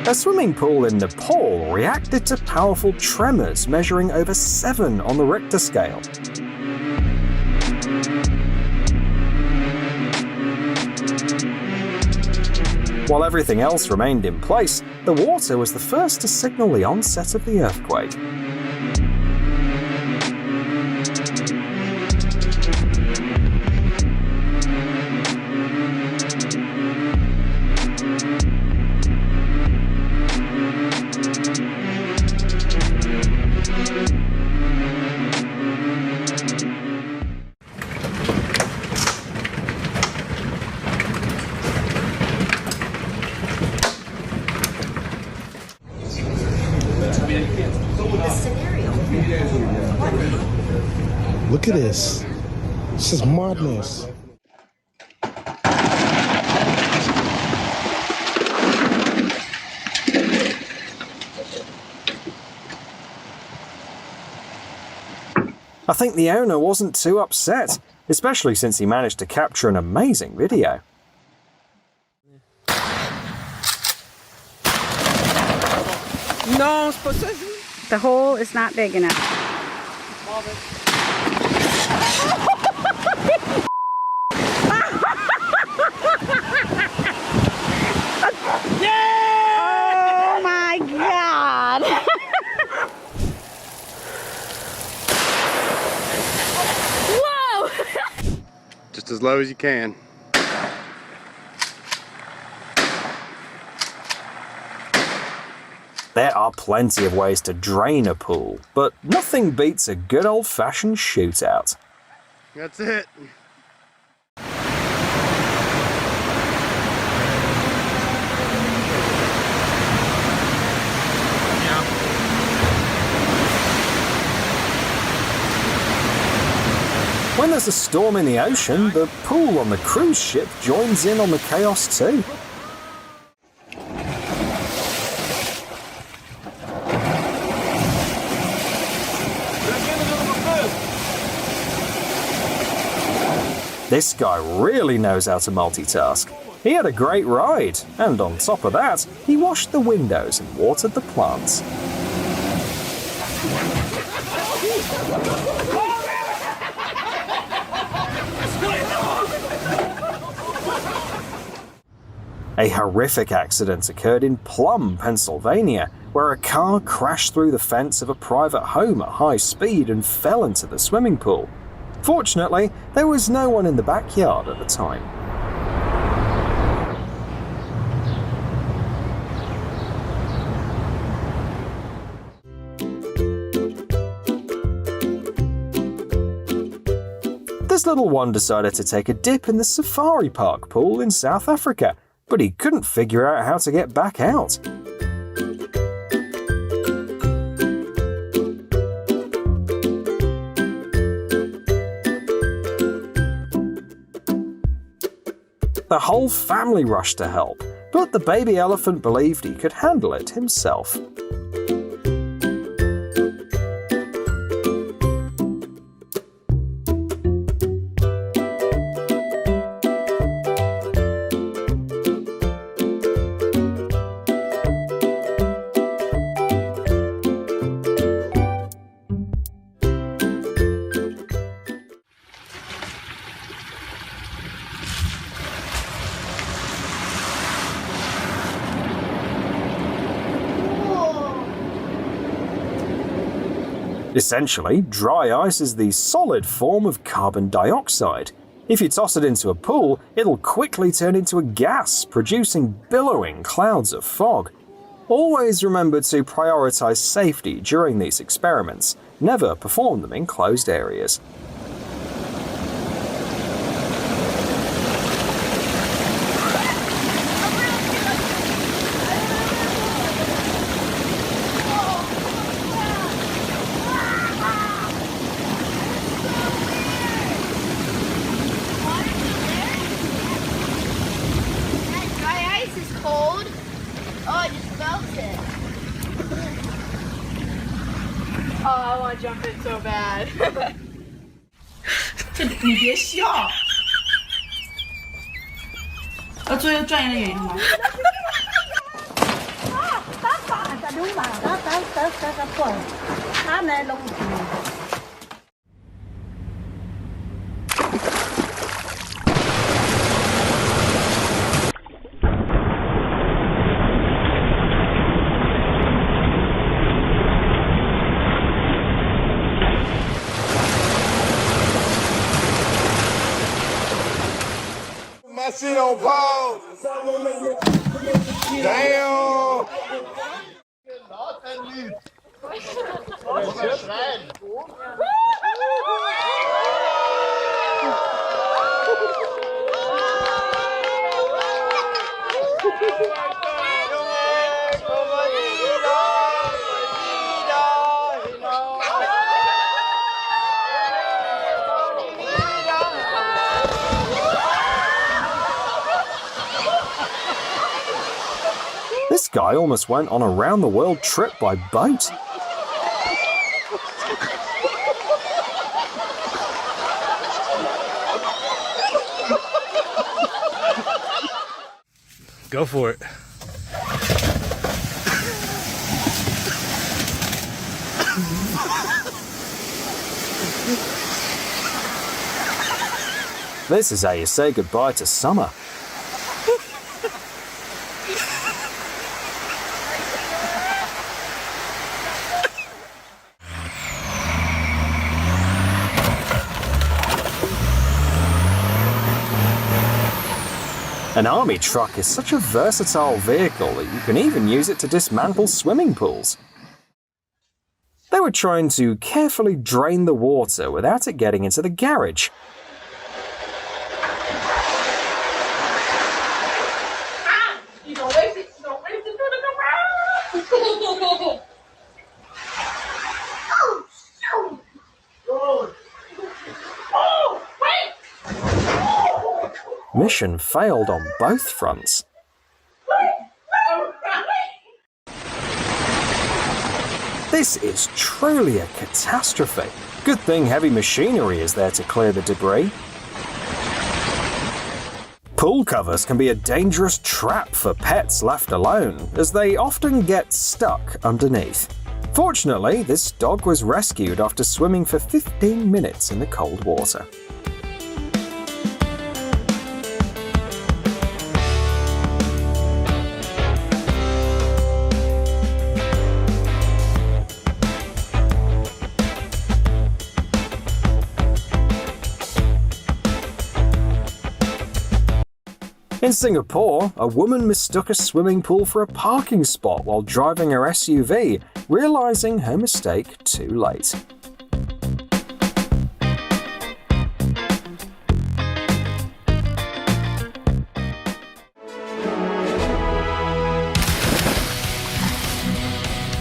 A swimming pool in Nepal reacted to powerful tremors measuring over 7 on the Richter scale. While everything else remained in place, the water was the first to signal the onset of the earthquake. Look at this. This is madness. I think the owner wasn't too upset, especially since he managed to capture an amazing video. No, the hole is not big enough. Oh my God! Whoa! Just as low as you can. There are plenty of ways to drain a pool, but nothing beats a good old-fashioned shootout. That's it. When there's a storm in the ocean, the pool on the cruise ship joins in on the chaos too. This guy really knows how to multitask. He had a great ride, and on top of that, he washed the windows and watered the plants. A horrific accident occurred in Plum, Pennsylvania, where a car crashed through the fence of a private home at high speed and fell into the swimming pool. Fortunately, there was no one in the backyard at the time. This little one decided to take a dip in the safari park pool in South Africa, but he couldn't figure out how to get back out. The whole family rushed to help, but the baby elephant believed he could handle it himself. Essentially, dry ice is the solid form of carbon dioxide. If you toss it into a pool, it'll quickly turn into a gas, producing billowing clouds of fog. Always remember to prioritize safety during these experiments. Never perform them in closed areas. Oh, I want to jump in so bad. 你别笑。要做一个专业的演员吗？ My shit on pause. Damn. This guy almost went on a round-the-world trip by boat. Go for it. This is how you say goodbye to summer. An army truck is such a versatile vehicle that you can even use it to dismantle swimming pools. They were trying to carefully drain the water without it getting into the garage. Mission failed on both fronts. This is truly a catastrophe. Good thing heavy machinery is there to clear the debris. Pool covers can be a dangerous trap for pets left alone, as they often get stuck underneath. Fortunately, this dog was rescued after swimming for 15 minutes in the cold water. In Singapore, a woman mistook a swimming pool for a parking spot while driving her SUV, realizing her mistake too late.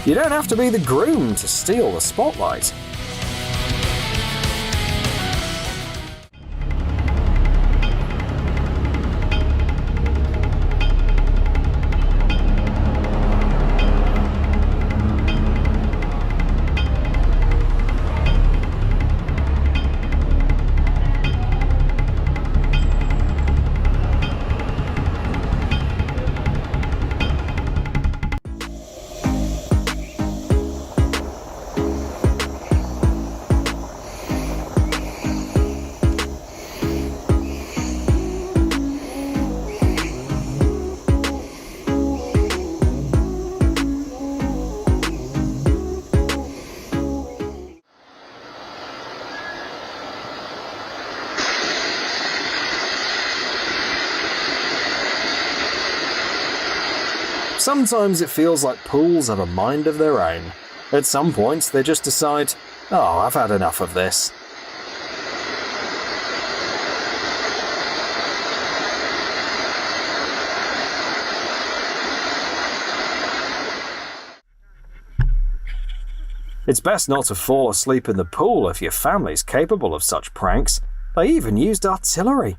You don't have to be the groom to steal the spotlight. Sometimes it feels like pools have a mind of their own. At some points, they just decide, "Oh, I've had enough of this." It's best not to fall asleep in the pool if your family's capable of such pranks. They even used artillery.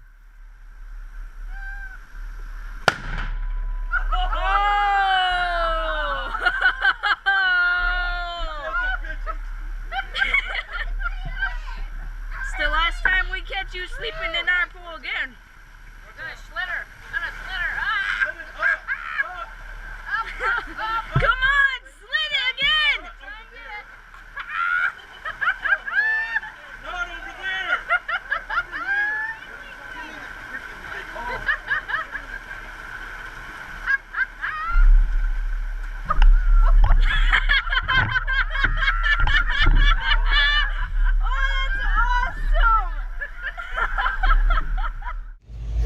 It's the last time we catch you sleeping in our pool again. We're gonna slither. Come on, slit it again! Not over there!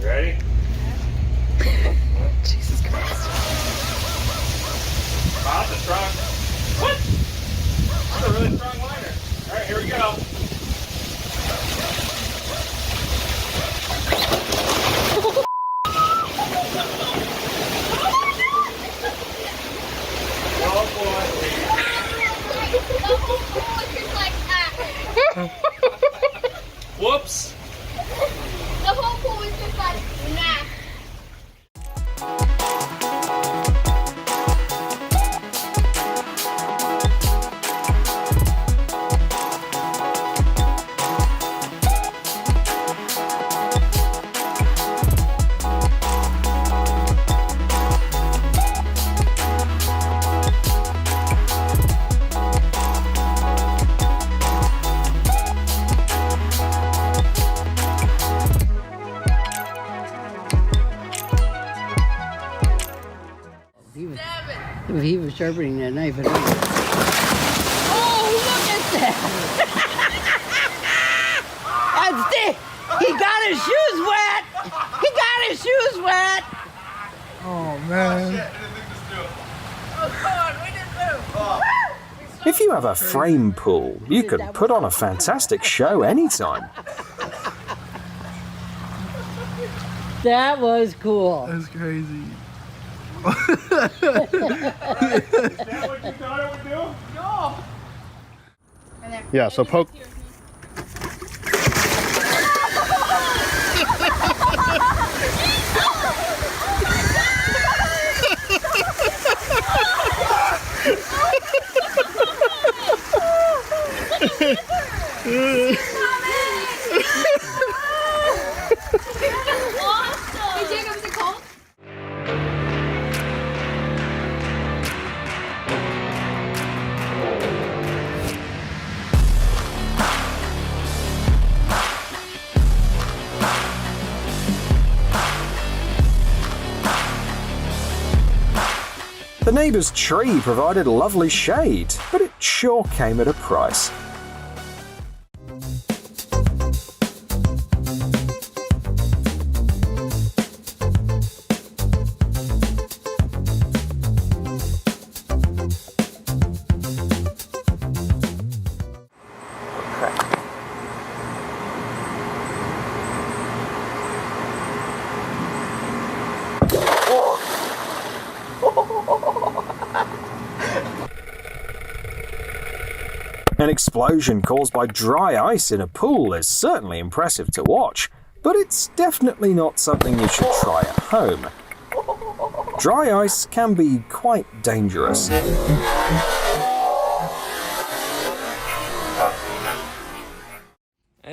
Ready? Jesus Christ. Wow, that's a strong. What? That's a really strong liner. All right, here we go. Whoops. The whole pool was just like, nah. He was sharpening that knife at me. Oh, look at that! That's it! He got his shoes wet! He got his shoes wet! Oh, man. Oh, come on, we didn't move. If you have a frame pool, you can put on a fantastic show anytime. That was cool. That's crazy. Is that what you thought it would do? No. Yeah, so poke. Awesome. The neighbor's tree provided lovely shade, but it sure came at a price. An explosion caused by dry ice in a pool is certainly impressive to watch, but it's definitely not something you should try at home. Dry ice can be quite dangerous. A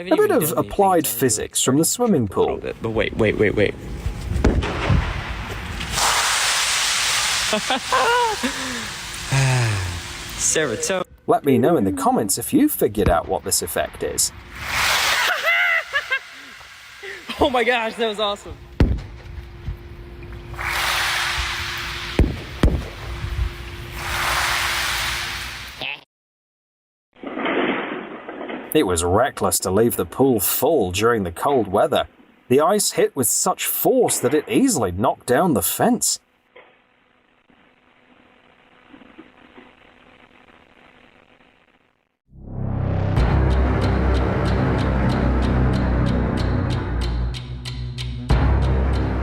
bit of applied physics from the swimming pool. But wait. Serotonin. Let me know in the comments if you figured out what this effect is. Oh my gosh, that was awesome. It was reckless to leave the pool full during the cold weather. The ice hit with such force that it easily knocked down the fence.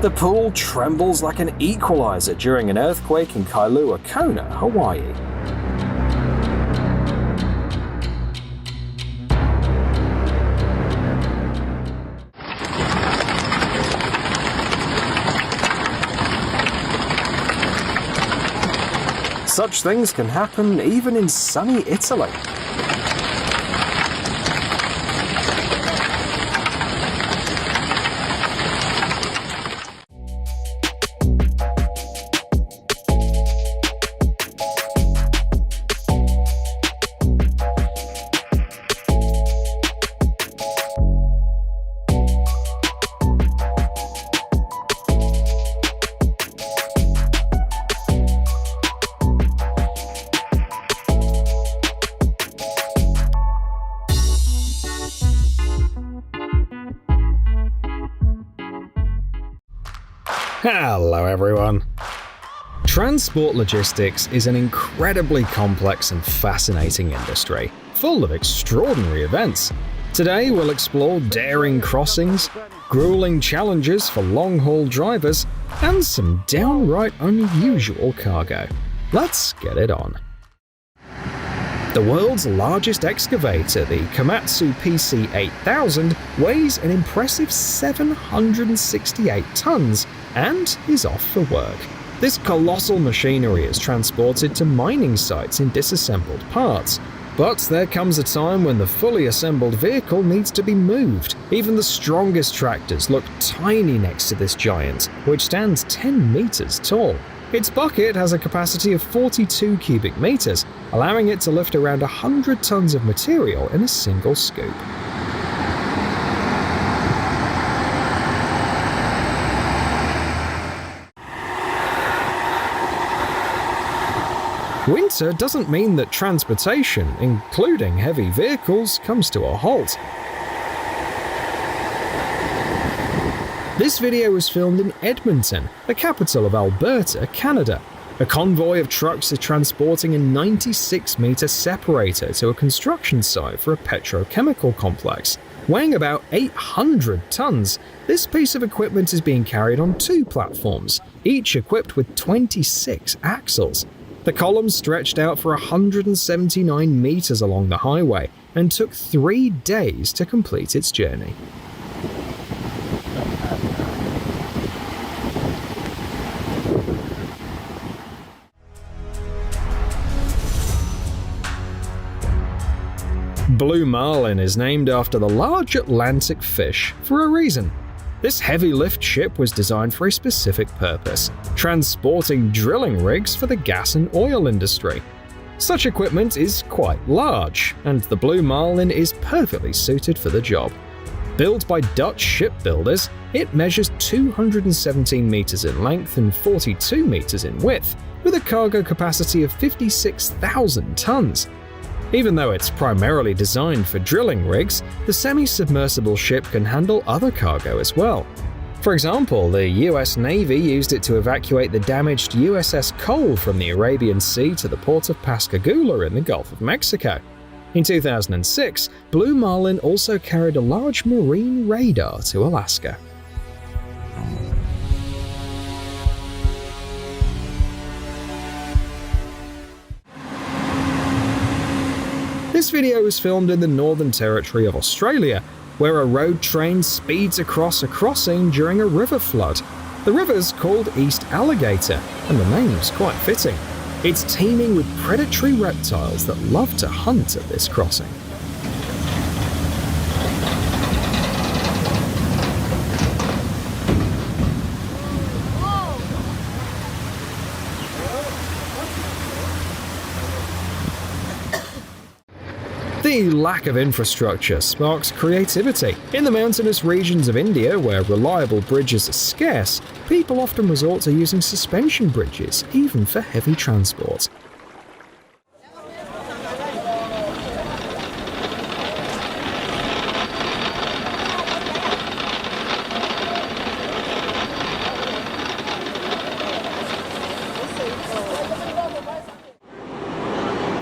The pool trembles like an equalizer during an earthquake in Kailua Kona, Hawaii. Such things can happen even in sunny Italy. Hello everyone! Transport logistics is an incredibly complex and fascinating industry, full of extraordinary events. Today we'll explore daring crossings, grueling challenges for long-haul drivers, and some downright unusual cargo. Let's get it on. The world's largest excavator, the Komatsu PC8000, weighs an impressive 768 tons and is off for work. This colossal machinery is transported to mining sites in disassembled parts. But there comes a time when the fully assembled vehicle needs to be moved. Even the strongest tractors look tiny next to this giant, which stands 10 meters tall. Its bucket has a capacity of 42 cubic meters, allowing it to lift around 100 tons of material in a single scoop. Winter doesn't mean that transportation, including heavy vehicles, comes to a halt. This video was filmed in Edmonton, the capital of Alberta, Canada. A convoy of trucks is transporting a 96-meter separator to a construction site for a petrochemical complex. Weighing about 800 tons, this piece of equipment is being carried on 2 platforms, each equipped with 26 axles. The columns stretched out for 179 meters along the highway and took 3 days to complete its journey. Blue marlin is named after the large Atlantic fish for a reason. This heavy lift ship was designed for a specific purpose, transporting drilling rigs for the gas and oil industry. Such equipment is quite large, and the Blue Marlin is perfectly suited for the job. Built by Dutch shipbuilders, it measures 217 meters in length and 42 meters in width, with a cargo capacity of 56,000 tons. Even though it's primarily designed for drilling rigs, the semi-submersible ship can handle other cargo as well. For example, the US Navy used it to evacuate the damaged USS Cole from the Arabian Sea to the port of Pascagoula in the Gulf of Mexico. In 2006, Blue Marlin also carried a large marine radar to Alaska. This video was filmed in the Northern Territory of Australia, where a road train speeds across a crossing during a river flood. The river's called East Alligator, and the name's quite fitting. It's teeming with predatory reptiles that love to hunt at this crossing. The lack of infrastructure sparks creativity. In the mountainous regions of India, where reliable bridges are scarce, people often resort to using suspension bridges, even for heavy transport.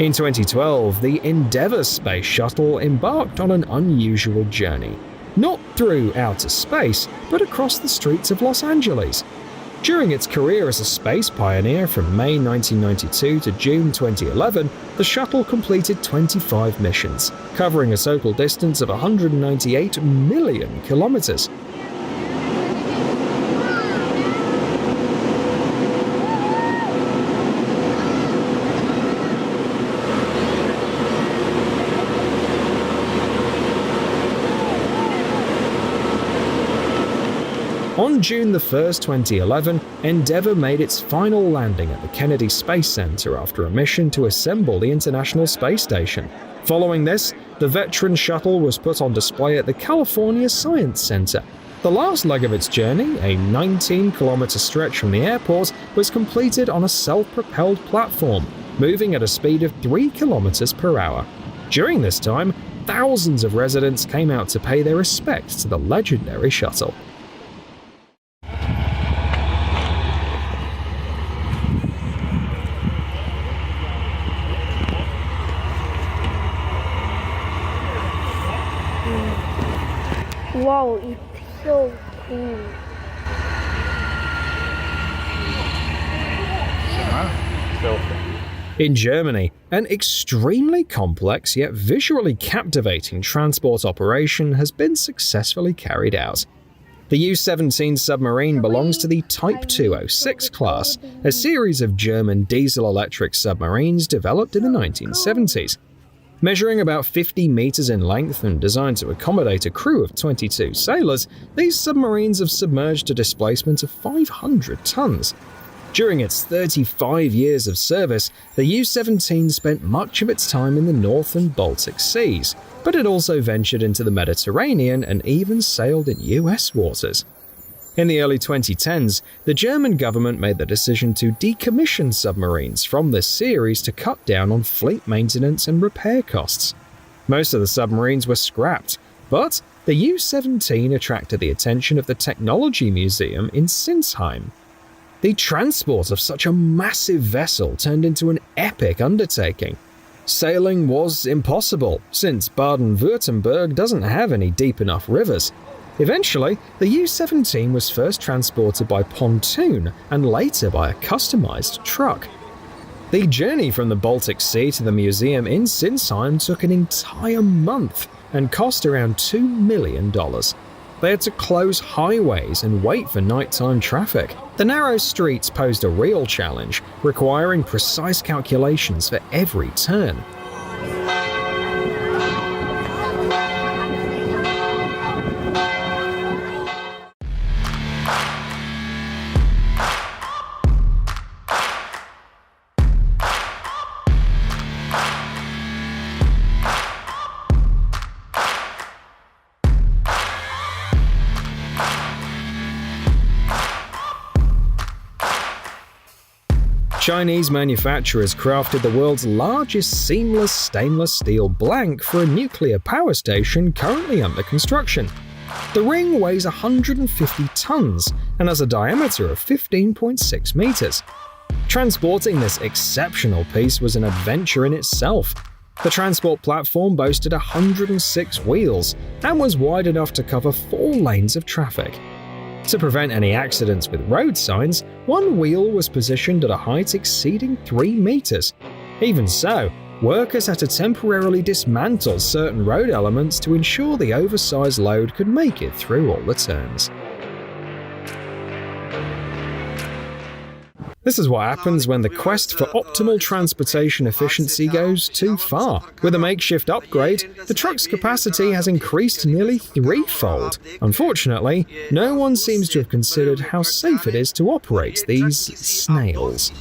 In 2012, the Endeavour space shuttle embarked on an unusual journey. Not through outer space, but across the streets of Los Angeles. During its career as a space pioneer from May 1992 to June 2011, the shuttle completed 25 missions, covering a total distance of 198 million kilometers. On June 1, 2011, Endeavour made its final landing at the Kennedy Space Center after a mission to assemble the International Space Station. Following this, the Veteran shuttle was put on display at the California Science Center. The last leg of its journey, a 19-kilometer stretch from the airport, was completed on a self-propelled platform, moving at a speed of 3 kilometers per hour. During this time, thousands of residents came out to pay their respects to the legendary shuttle. Wow, it's so cool. In Germany, an extremely complex yet visually captivating transport operation has been successfully carried out. The U-17 submarine belongs to the Type 206 class, a series of German diesel-electric submarines developed in the 1970s. Measuring about 50 meters in length and designed to accommodate a crew of 22 sailors, these submarines have submerged a displacement of 500 tons. During its 35 years of service, the U-17 spent much of its time in the North and Baltic Seas, but it also ventured into the Mediterranean and even sailed in US waters. In the early 2010s, the German government made the decision to decommission submarines from this series to cut down on fleet maintenance and repair costs. Most of the submarines were scrapped, but the U-17 attracted the attention of the Technology Museum in Sinsheim. The transport of such a massive vessel turned into an epic undertaking. Sailing was impossible, since Baden-Württemberg doesn't have any deep enough rivers. Eventually, the U-17 was first transported by pontoon and later by a customized truck. The journey from the Baltic Sea to the museum in Sinsheim took an entire month and cost around $2 million. They had to close highways and wait for nighttime traffic. The narrow streets posed a real challenge, requiring precise calculations for every turn. Chinese manufacturers crafted the world's largest seamless stainless steel blank for a nuclear power station currently under construction. The ring weighs 150 tons and has a diameter of 15.6 meters. Transporting this exceptional piece was an adventure in itself. The transport platform boasted 106 wheels and was wide enough to cover 4 lanes of traffic. To prevent any accidents with road signs, one wheel was positioned at a height exceeding 3 meters. Even so, workers had to temporarily dismantle certain road elements to ensure the oversized load could make it through all the turns. This is what happens when the quest for optimal transportation efficiency goes too far. With a makeshift upgrade, the truck's capacity has increased nearly 3-fold. Unfortunately, no one seems to have considered how safe it is to operate these snails.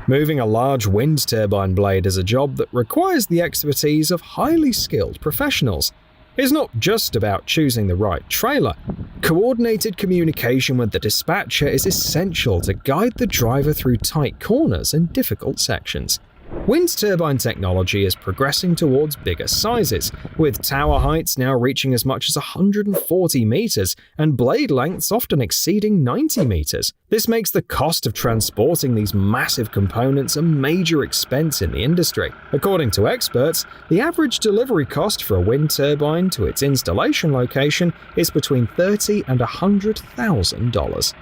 Moving a large wind turbine blade is a job that requires the expertise of highly skilled professionals. It's not just about choosing the right trailer. Coordinated communication with the dispatcher is essential to guide the driver through tight corners and difficult sections. Wind turbine technology is progressing towards bigger sizes, with tower heights now reaching as much as 140 meters and blade lengths often exceeding 90 meters. This makes the cost of transporting these massive components a major expense in the industry. According to experts, the average delivery cost for a wind turbine to its installation location is between $30,000 and $100,000.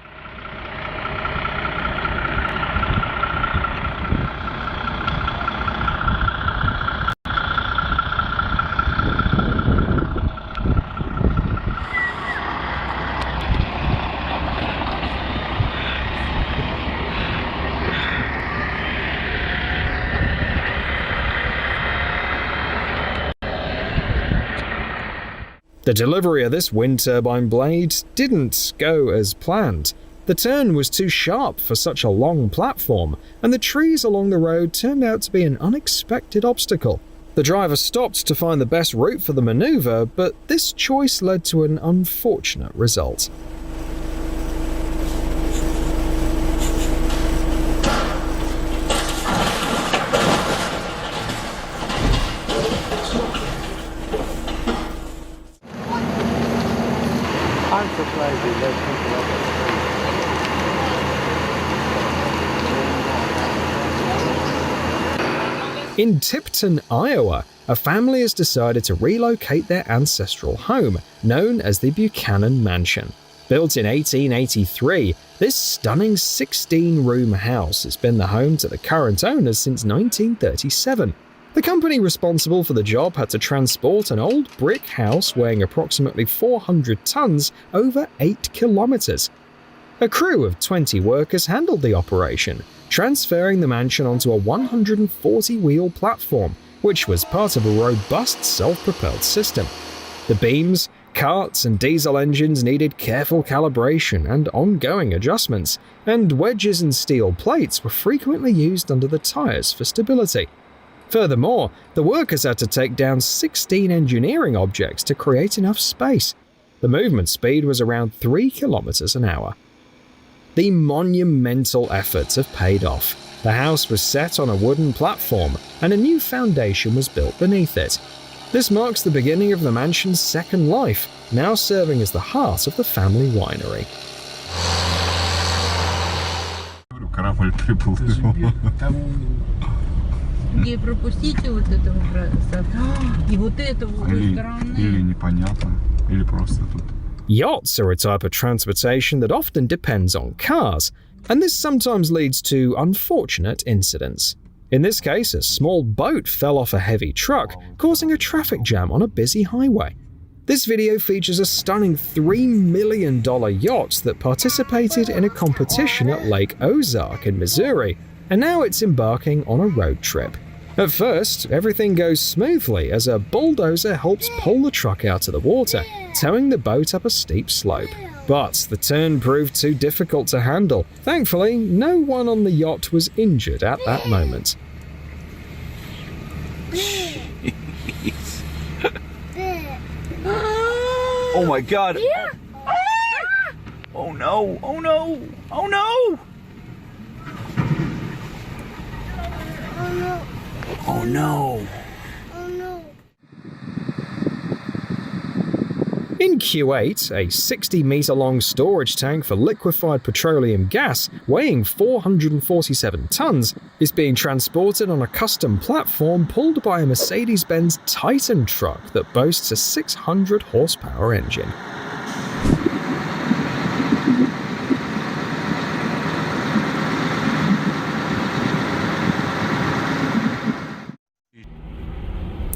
The delivery of this wind turbine blade didn't go as planned. The turn was too sharp for such a long platform, and the trees along the road turned out to be an unexpected obstacle. The driver stopped to find the best route for the maneuver, but this choice led to an unfortunate result. I'm surprised they let people up the street. In Tipton, Iowa, a family has decided to relocate their ancestral home, known as the Buchanan Mansion. Built in 1883, this stunning 16-room house has been the home to the current owners since 1937. The company responsible for the job had to transport an old brick house weighing approximately 400 tons over 8 kilometers. A crew of 20 workers handled the operation, transferring the mansion onto a 140-wheel platform, which was part of a robust self-propelled system. The beams, carts, and diesel engines needed careful calibration and ongoing adjustments, and wedges and steel plates were frequently used under the tires for stability. Furthermore, the workers had to take down 16 engineering objects to create enough space. The movement speed was around 3 kilometers an hour. The monumental efforts have paid off. The house was set on a wooden platform, and a new foundation was built beneath it. This marks the beginning of the mansion's second life, now serving as the heart of the family winery. И пропустите вот этого и вот этого Или непонятно, или просто тут. Yachts are a type of transportation that often depends on cars, and this sometimes leads to unfortunate incidents. In this case, a small boat fell off a heavy truck, causing a traffic jam on a busy highway. This video features a stunning $3 million yacht that participated in a competition at Lake Ozark in Missouri, and now it's embarking on a road trip. At first, everything goes smoothly as a bulldozer helps pull the truck out of the water, towing the boat up a steep slope. But the turn proved too difficult to handle. Thankfully, no one on the yacht was injured at that moment. Oh my god. Yeah. Oh no. Oh no. Oh no. Oh no. Oh no. Oh no. In Kuwait, a 60-meter-long storage tank for liquefied petroleum gas weighing 447 tons is being transported on a custom platform pulled by a Mercedes-Benz Titan truck that boasts a 600-horsepower engine.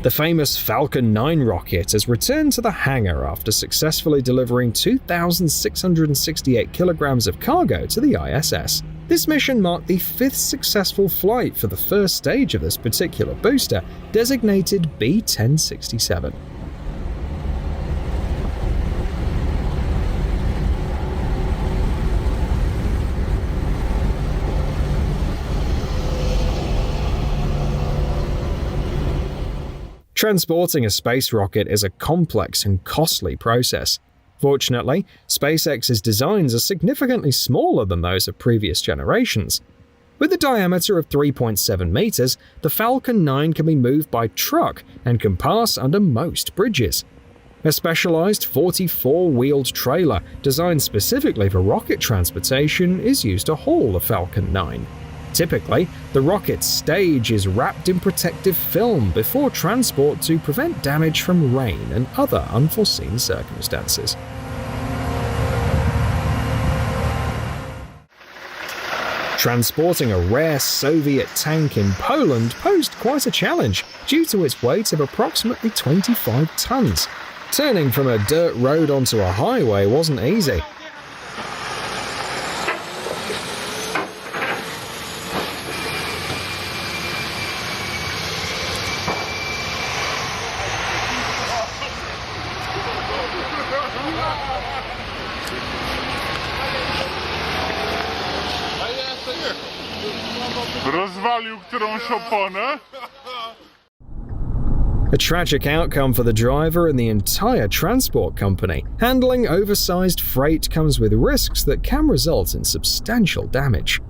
The famous Falcon 9 rocket has returned to the hangar after successfully delivering 2,668 kilograms of cargo to the ISS. This mission marked the 5th successful flight for the first stage of this particular booster, designated B-1067. Transporting a space rocket is a complex and costly process. Fortunately, SpaceX's designs are significantly smaller than those of previous generations. With a diameter of 3.7 meters, the Falcon 9 can be moved by truck and can pass under most bridges. A specialized 44-wheeled trailer designed specifically for rocket transportation is used to haul the Falcon 9. Typically, the rocket's stage is wrapped in protective film before transport to prevent damage from rain and other unforeseen circumstances. Transporting a rare Soviet tank in Poland posed quite a challenge due to its weight of approximately 25 tons. Turning from a dirt road onto a highway wasn't easy. Rozwalił którąś oponę. A tragic outcome for the driver and the entire transport company. Handling oversized freight comes with risks that can result in substantial damage.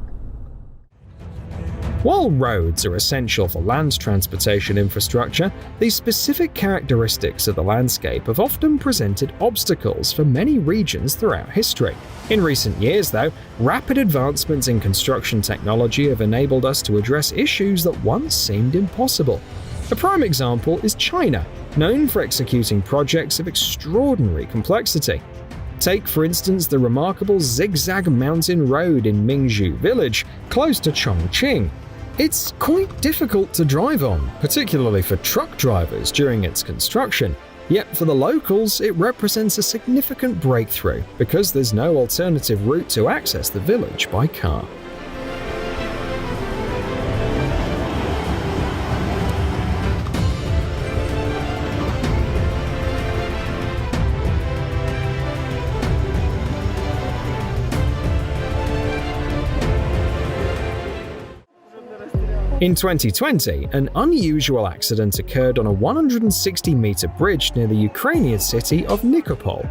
While roads are essential for land transportation infrastructure, the specific characteristics of the landscape have often presented obstacles for many regions throughout history. In recent years, though, rapid advancements in construction technology have enabled us to address issues that once seemed impossible. A prime example is China, known for executing projects of extraordinary complexity. Take, for instance, the remarkable Zigzag Mountain Road in Mingzhu Village, close to Chongqing. It's quite difficult to drive on, particularly for truck drivers during its construction. Yet for the locals, it represents a significant breakthrough because there's no alternative route to access the village by car. In 2020, an unusual accident occurred on a 160-meter bridge near the Ukrainian city of Nikopol.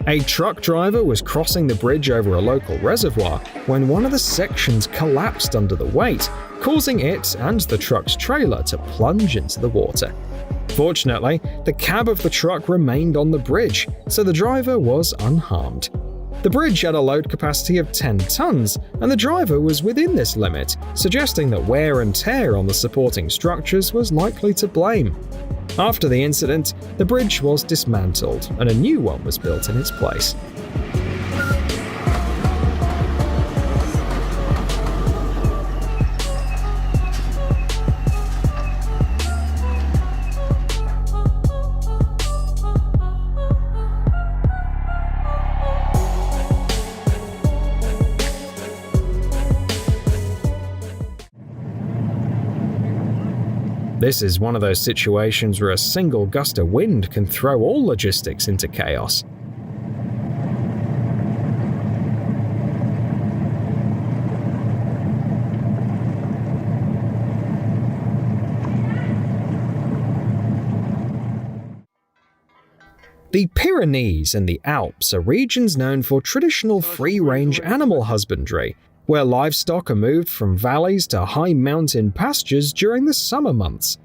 A truck driver was crossing the bridge over a local reservoir when one of the sections collapsed under the weight, causing it and the truck's trailer to plunge into the water. Fortunately, the cab of the truck remained on the bridge, so the driver was unharmed. The bridge had a load capacity of 10 tons, and the driver was within this limit, suggesting that wear and tear on the supporting structures was likely to blame. After the incident, the bridge was dismantled, and a new one was built in its place. This is one of those situations where a single gust of wind can throw all logistics into chaos. The The Pyrenees and the Alps are regions known for traditional free-range animal husbandry, where livestock are moved from valleys to high mountain pastures during the summer months.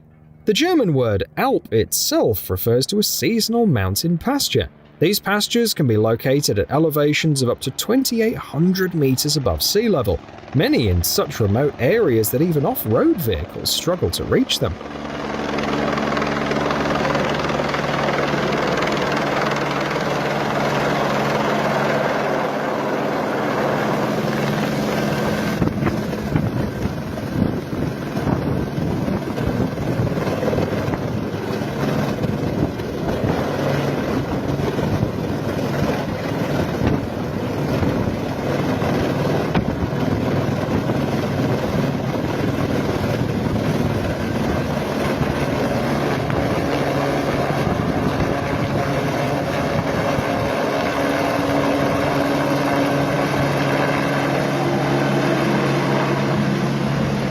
The German word Alp itself refers to a seasonal mountain pasture. These pastures can be located at elevations of up to 2,800 meters above sea level, many in such remote areas that even off-road vehicles struggle to reach them.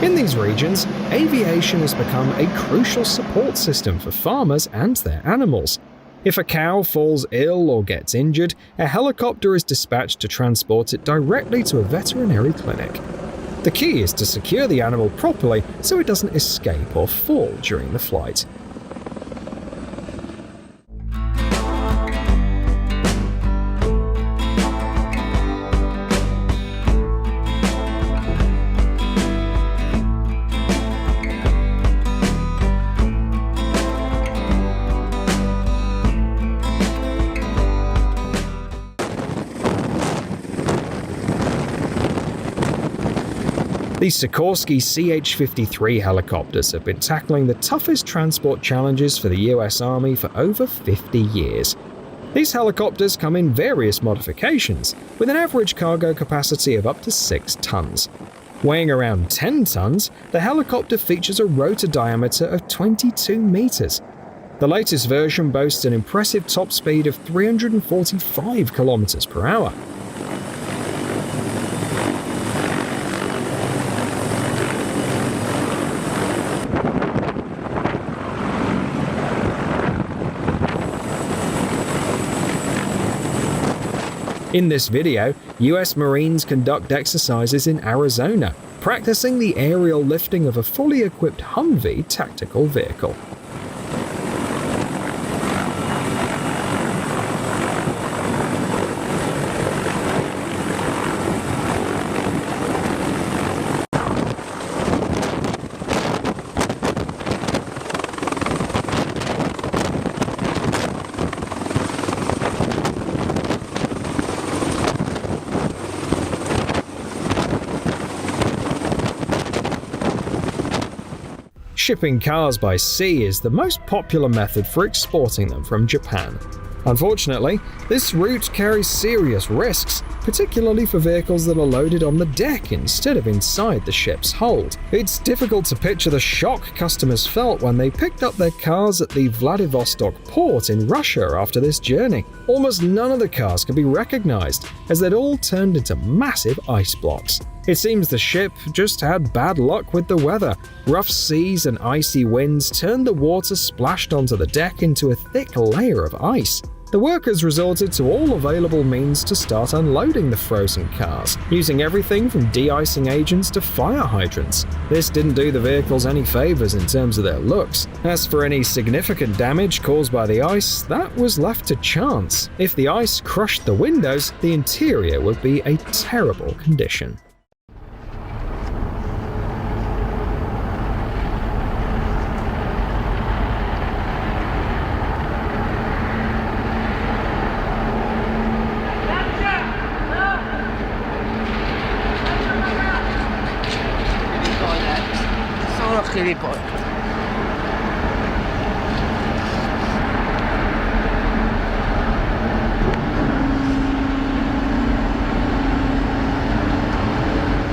In these regions, aviation has become a crucial support system for farmers and their animals. If a cow falls ill or gets injured, a helicopter is dispatched to transport it directly to a veterinary clinic. The key is to secure the animal properly so it doesn't escape or fall during the flight. The Sikorsky CH-53 helicopters have been tackling the toughest transport challenges for the US Army for over 50 years. These helicopters come in various modifications, with an average cargo capacity of up to 6 tons. Weighing around 10 tons, the helicopter features a rotor diameter of 22 meters. The latest version boasts an impressive top speed of 345 kilometers per hour. In this video, US Marines conduct exercises in Arizona, practicing the aerial lifting of a fully equipped Humvee tactical vehicle. Shipping cars by sea is the most popular method for exporting them from Japan. Unfortunately, this route carries serious risks, particularly for vehicles that are loaded on the deck instead of inside the ship's hold. It's difficult to picture the shock customers felt when they picked up their cars at the Vladivostok port in Russia after this journey. Almost none of the cars could be recognized, as they'd all turned into massive ice blocks. It seems the ship just had bad luck with the weather. Rough seas and icy winds turned the water splashed onto the deck into a thick layer of ice. The workers resorted to all available means to start unloading the frozen cars, using everything from de-icing agents to fire hydrants. This didn't do the vehicles any favors in terms of their looks. As for any significant damage caused by the ice, that was left to chance. If the ice crushed the windows, the interior would be a terrible condition.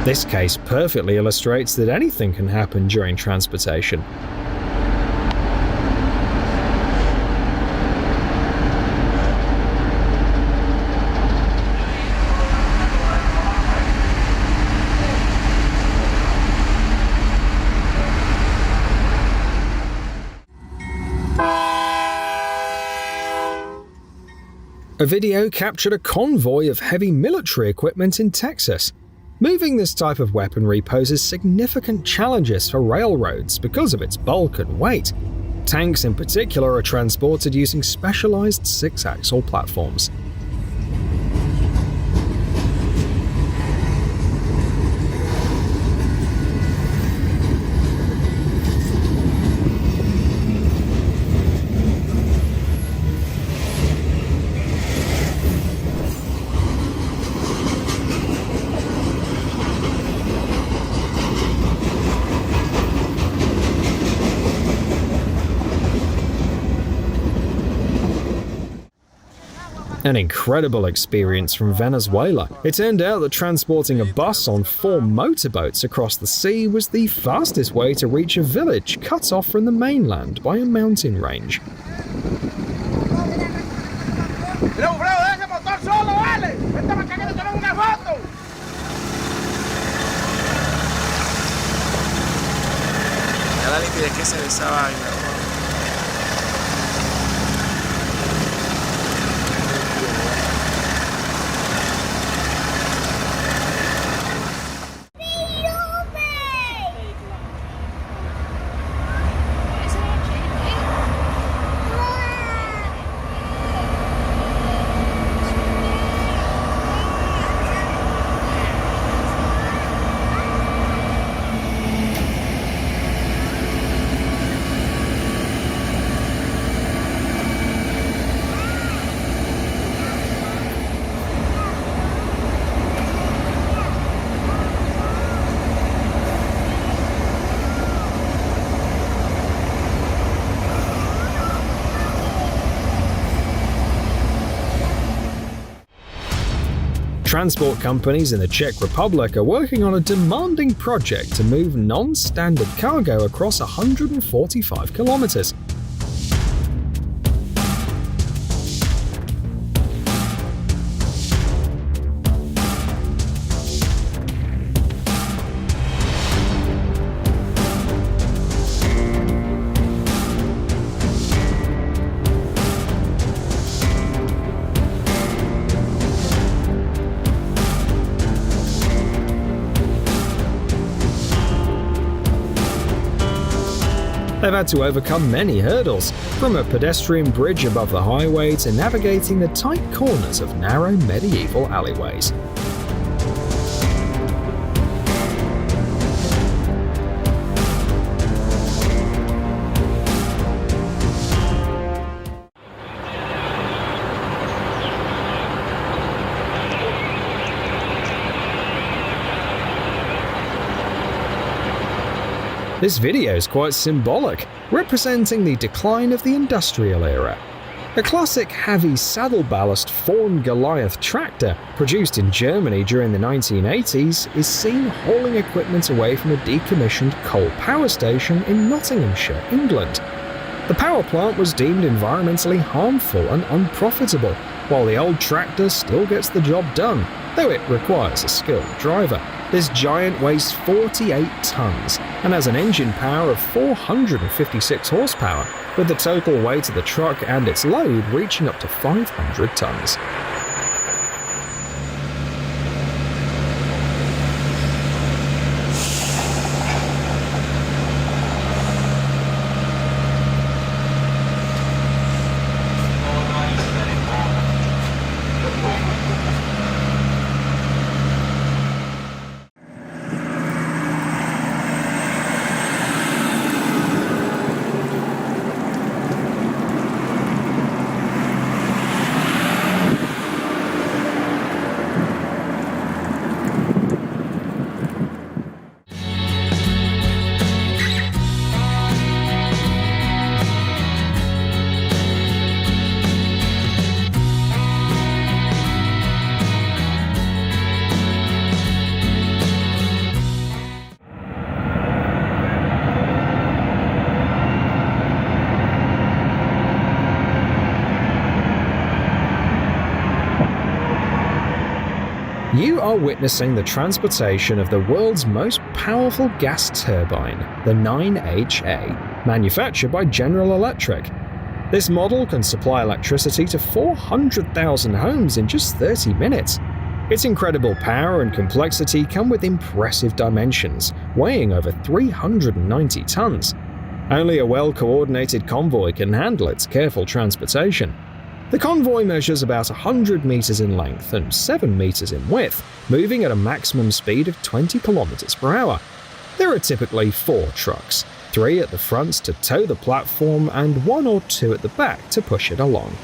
This case perfectly illustrates that anything can happen during transportation. A video captured a convoy of heavy military equipment in Texas. Moving this type of weaponry poses significant challenges for railroads because of its bulk and weight. Tanks in particular are transported using specialized six-axle platforms. An incredible experience from Venezuela. It turned out that transporting a bus on 4 motorboats across the sea was the fastest way to reach a village cut off from the mainland by a mountain range. Transport companies in the Czech Republic are working on a demanding project to move non-standard cargo across 145 kilometers. They've had to overcome many hurdles, from a pedestrian bridge above the highway to navigating the tight corners of narrow medieval alleyways. This video is quite symbolic, representing the decline of the industrial era. A classic heavy saddle ballast Thorn Goliath tractor, produced in Germany during the 1980s, is seen hauling equipment away from a decommissioned coal power station in Nottinghamshire, England. The power plant was deemed environmentally harmful and unprofitable, while the old tractor still gets the job done, though it requires a skilled driver. This giant weighs 48 tons and has an engine power of 456 horsepower, with the total weight of the truck and its load reaching up to 500 tons. You are witnessing the transportation of the world's most powerful gas turbine, the 9HA, manufactured by General Electric. This model can supply electricity to 400,000 homes in just 30 minutes. Its incredible power and complexity come with impressive dimensions, weighing over 390 tons. Only a well-coordinated convoy can handle its careful transportation. The convoy measures about 100 meters in length and 7 meters in width, moving at a maximum speed of 20 kilometers per hour. There are typically 4 trucks, 3 at the front to tow the platform and 1 or 2 at the back to push it along.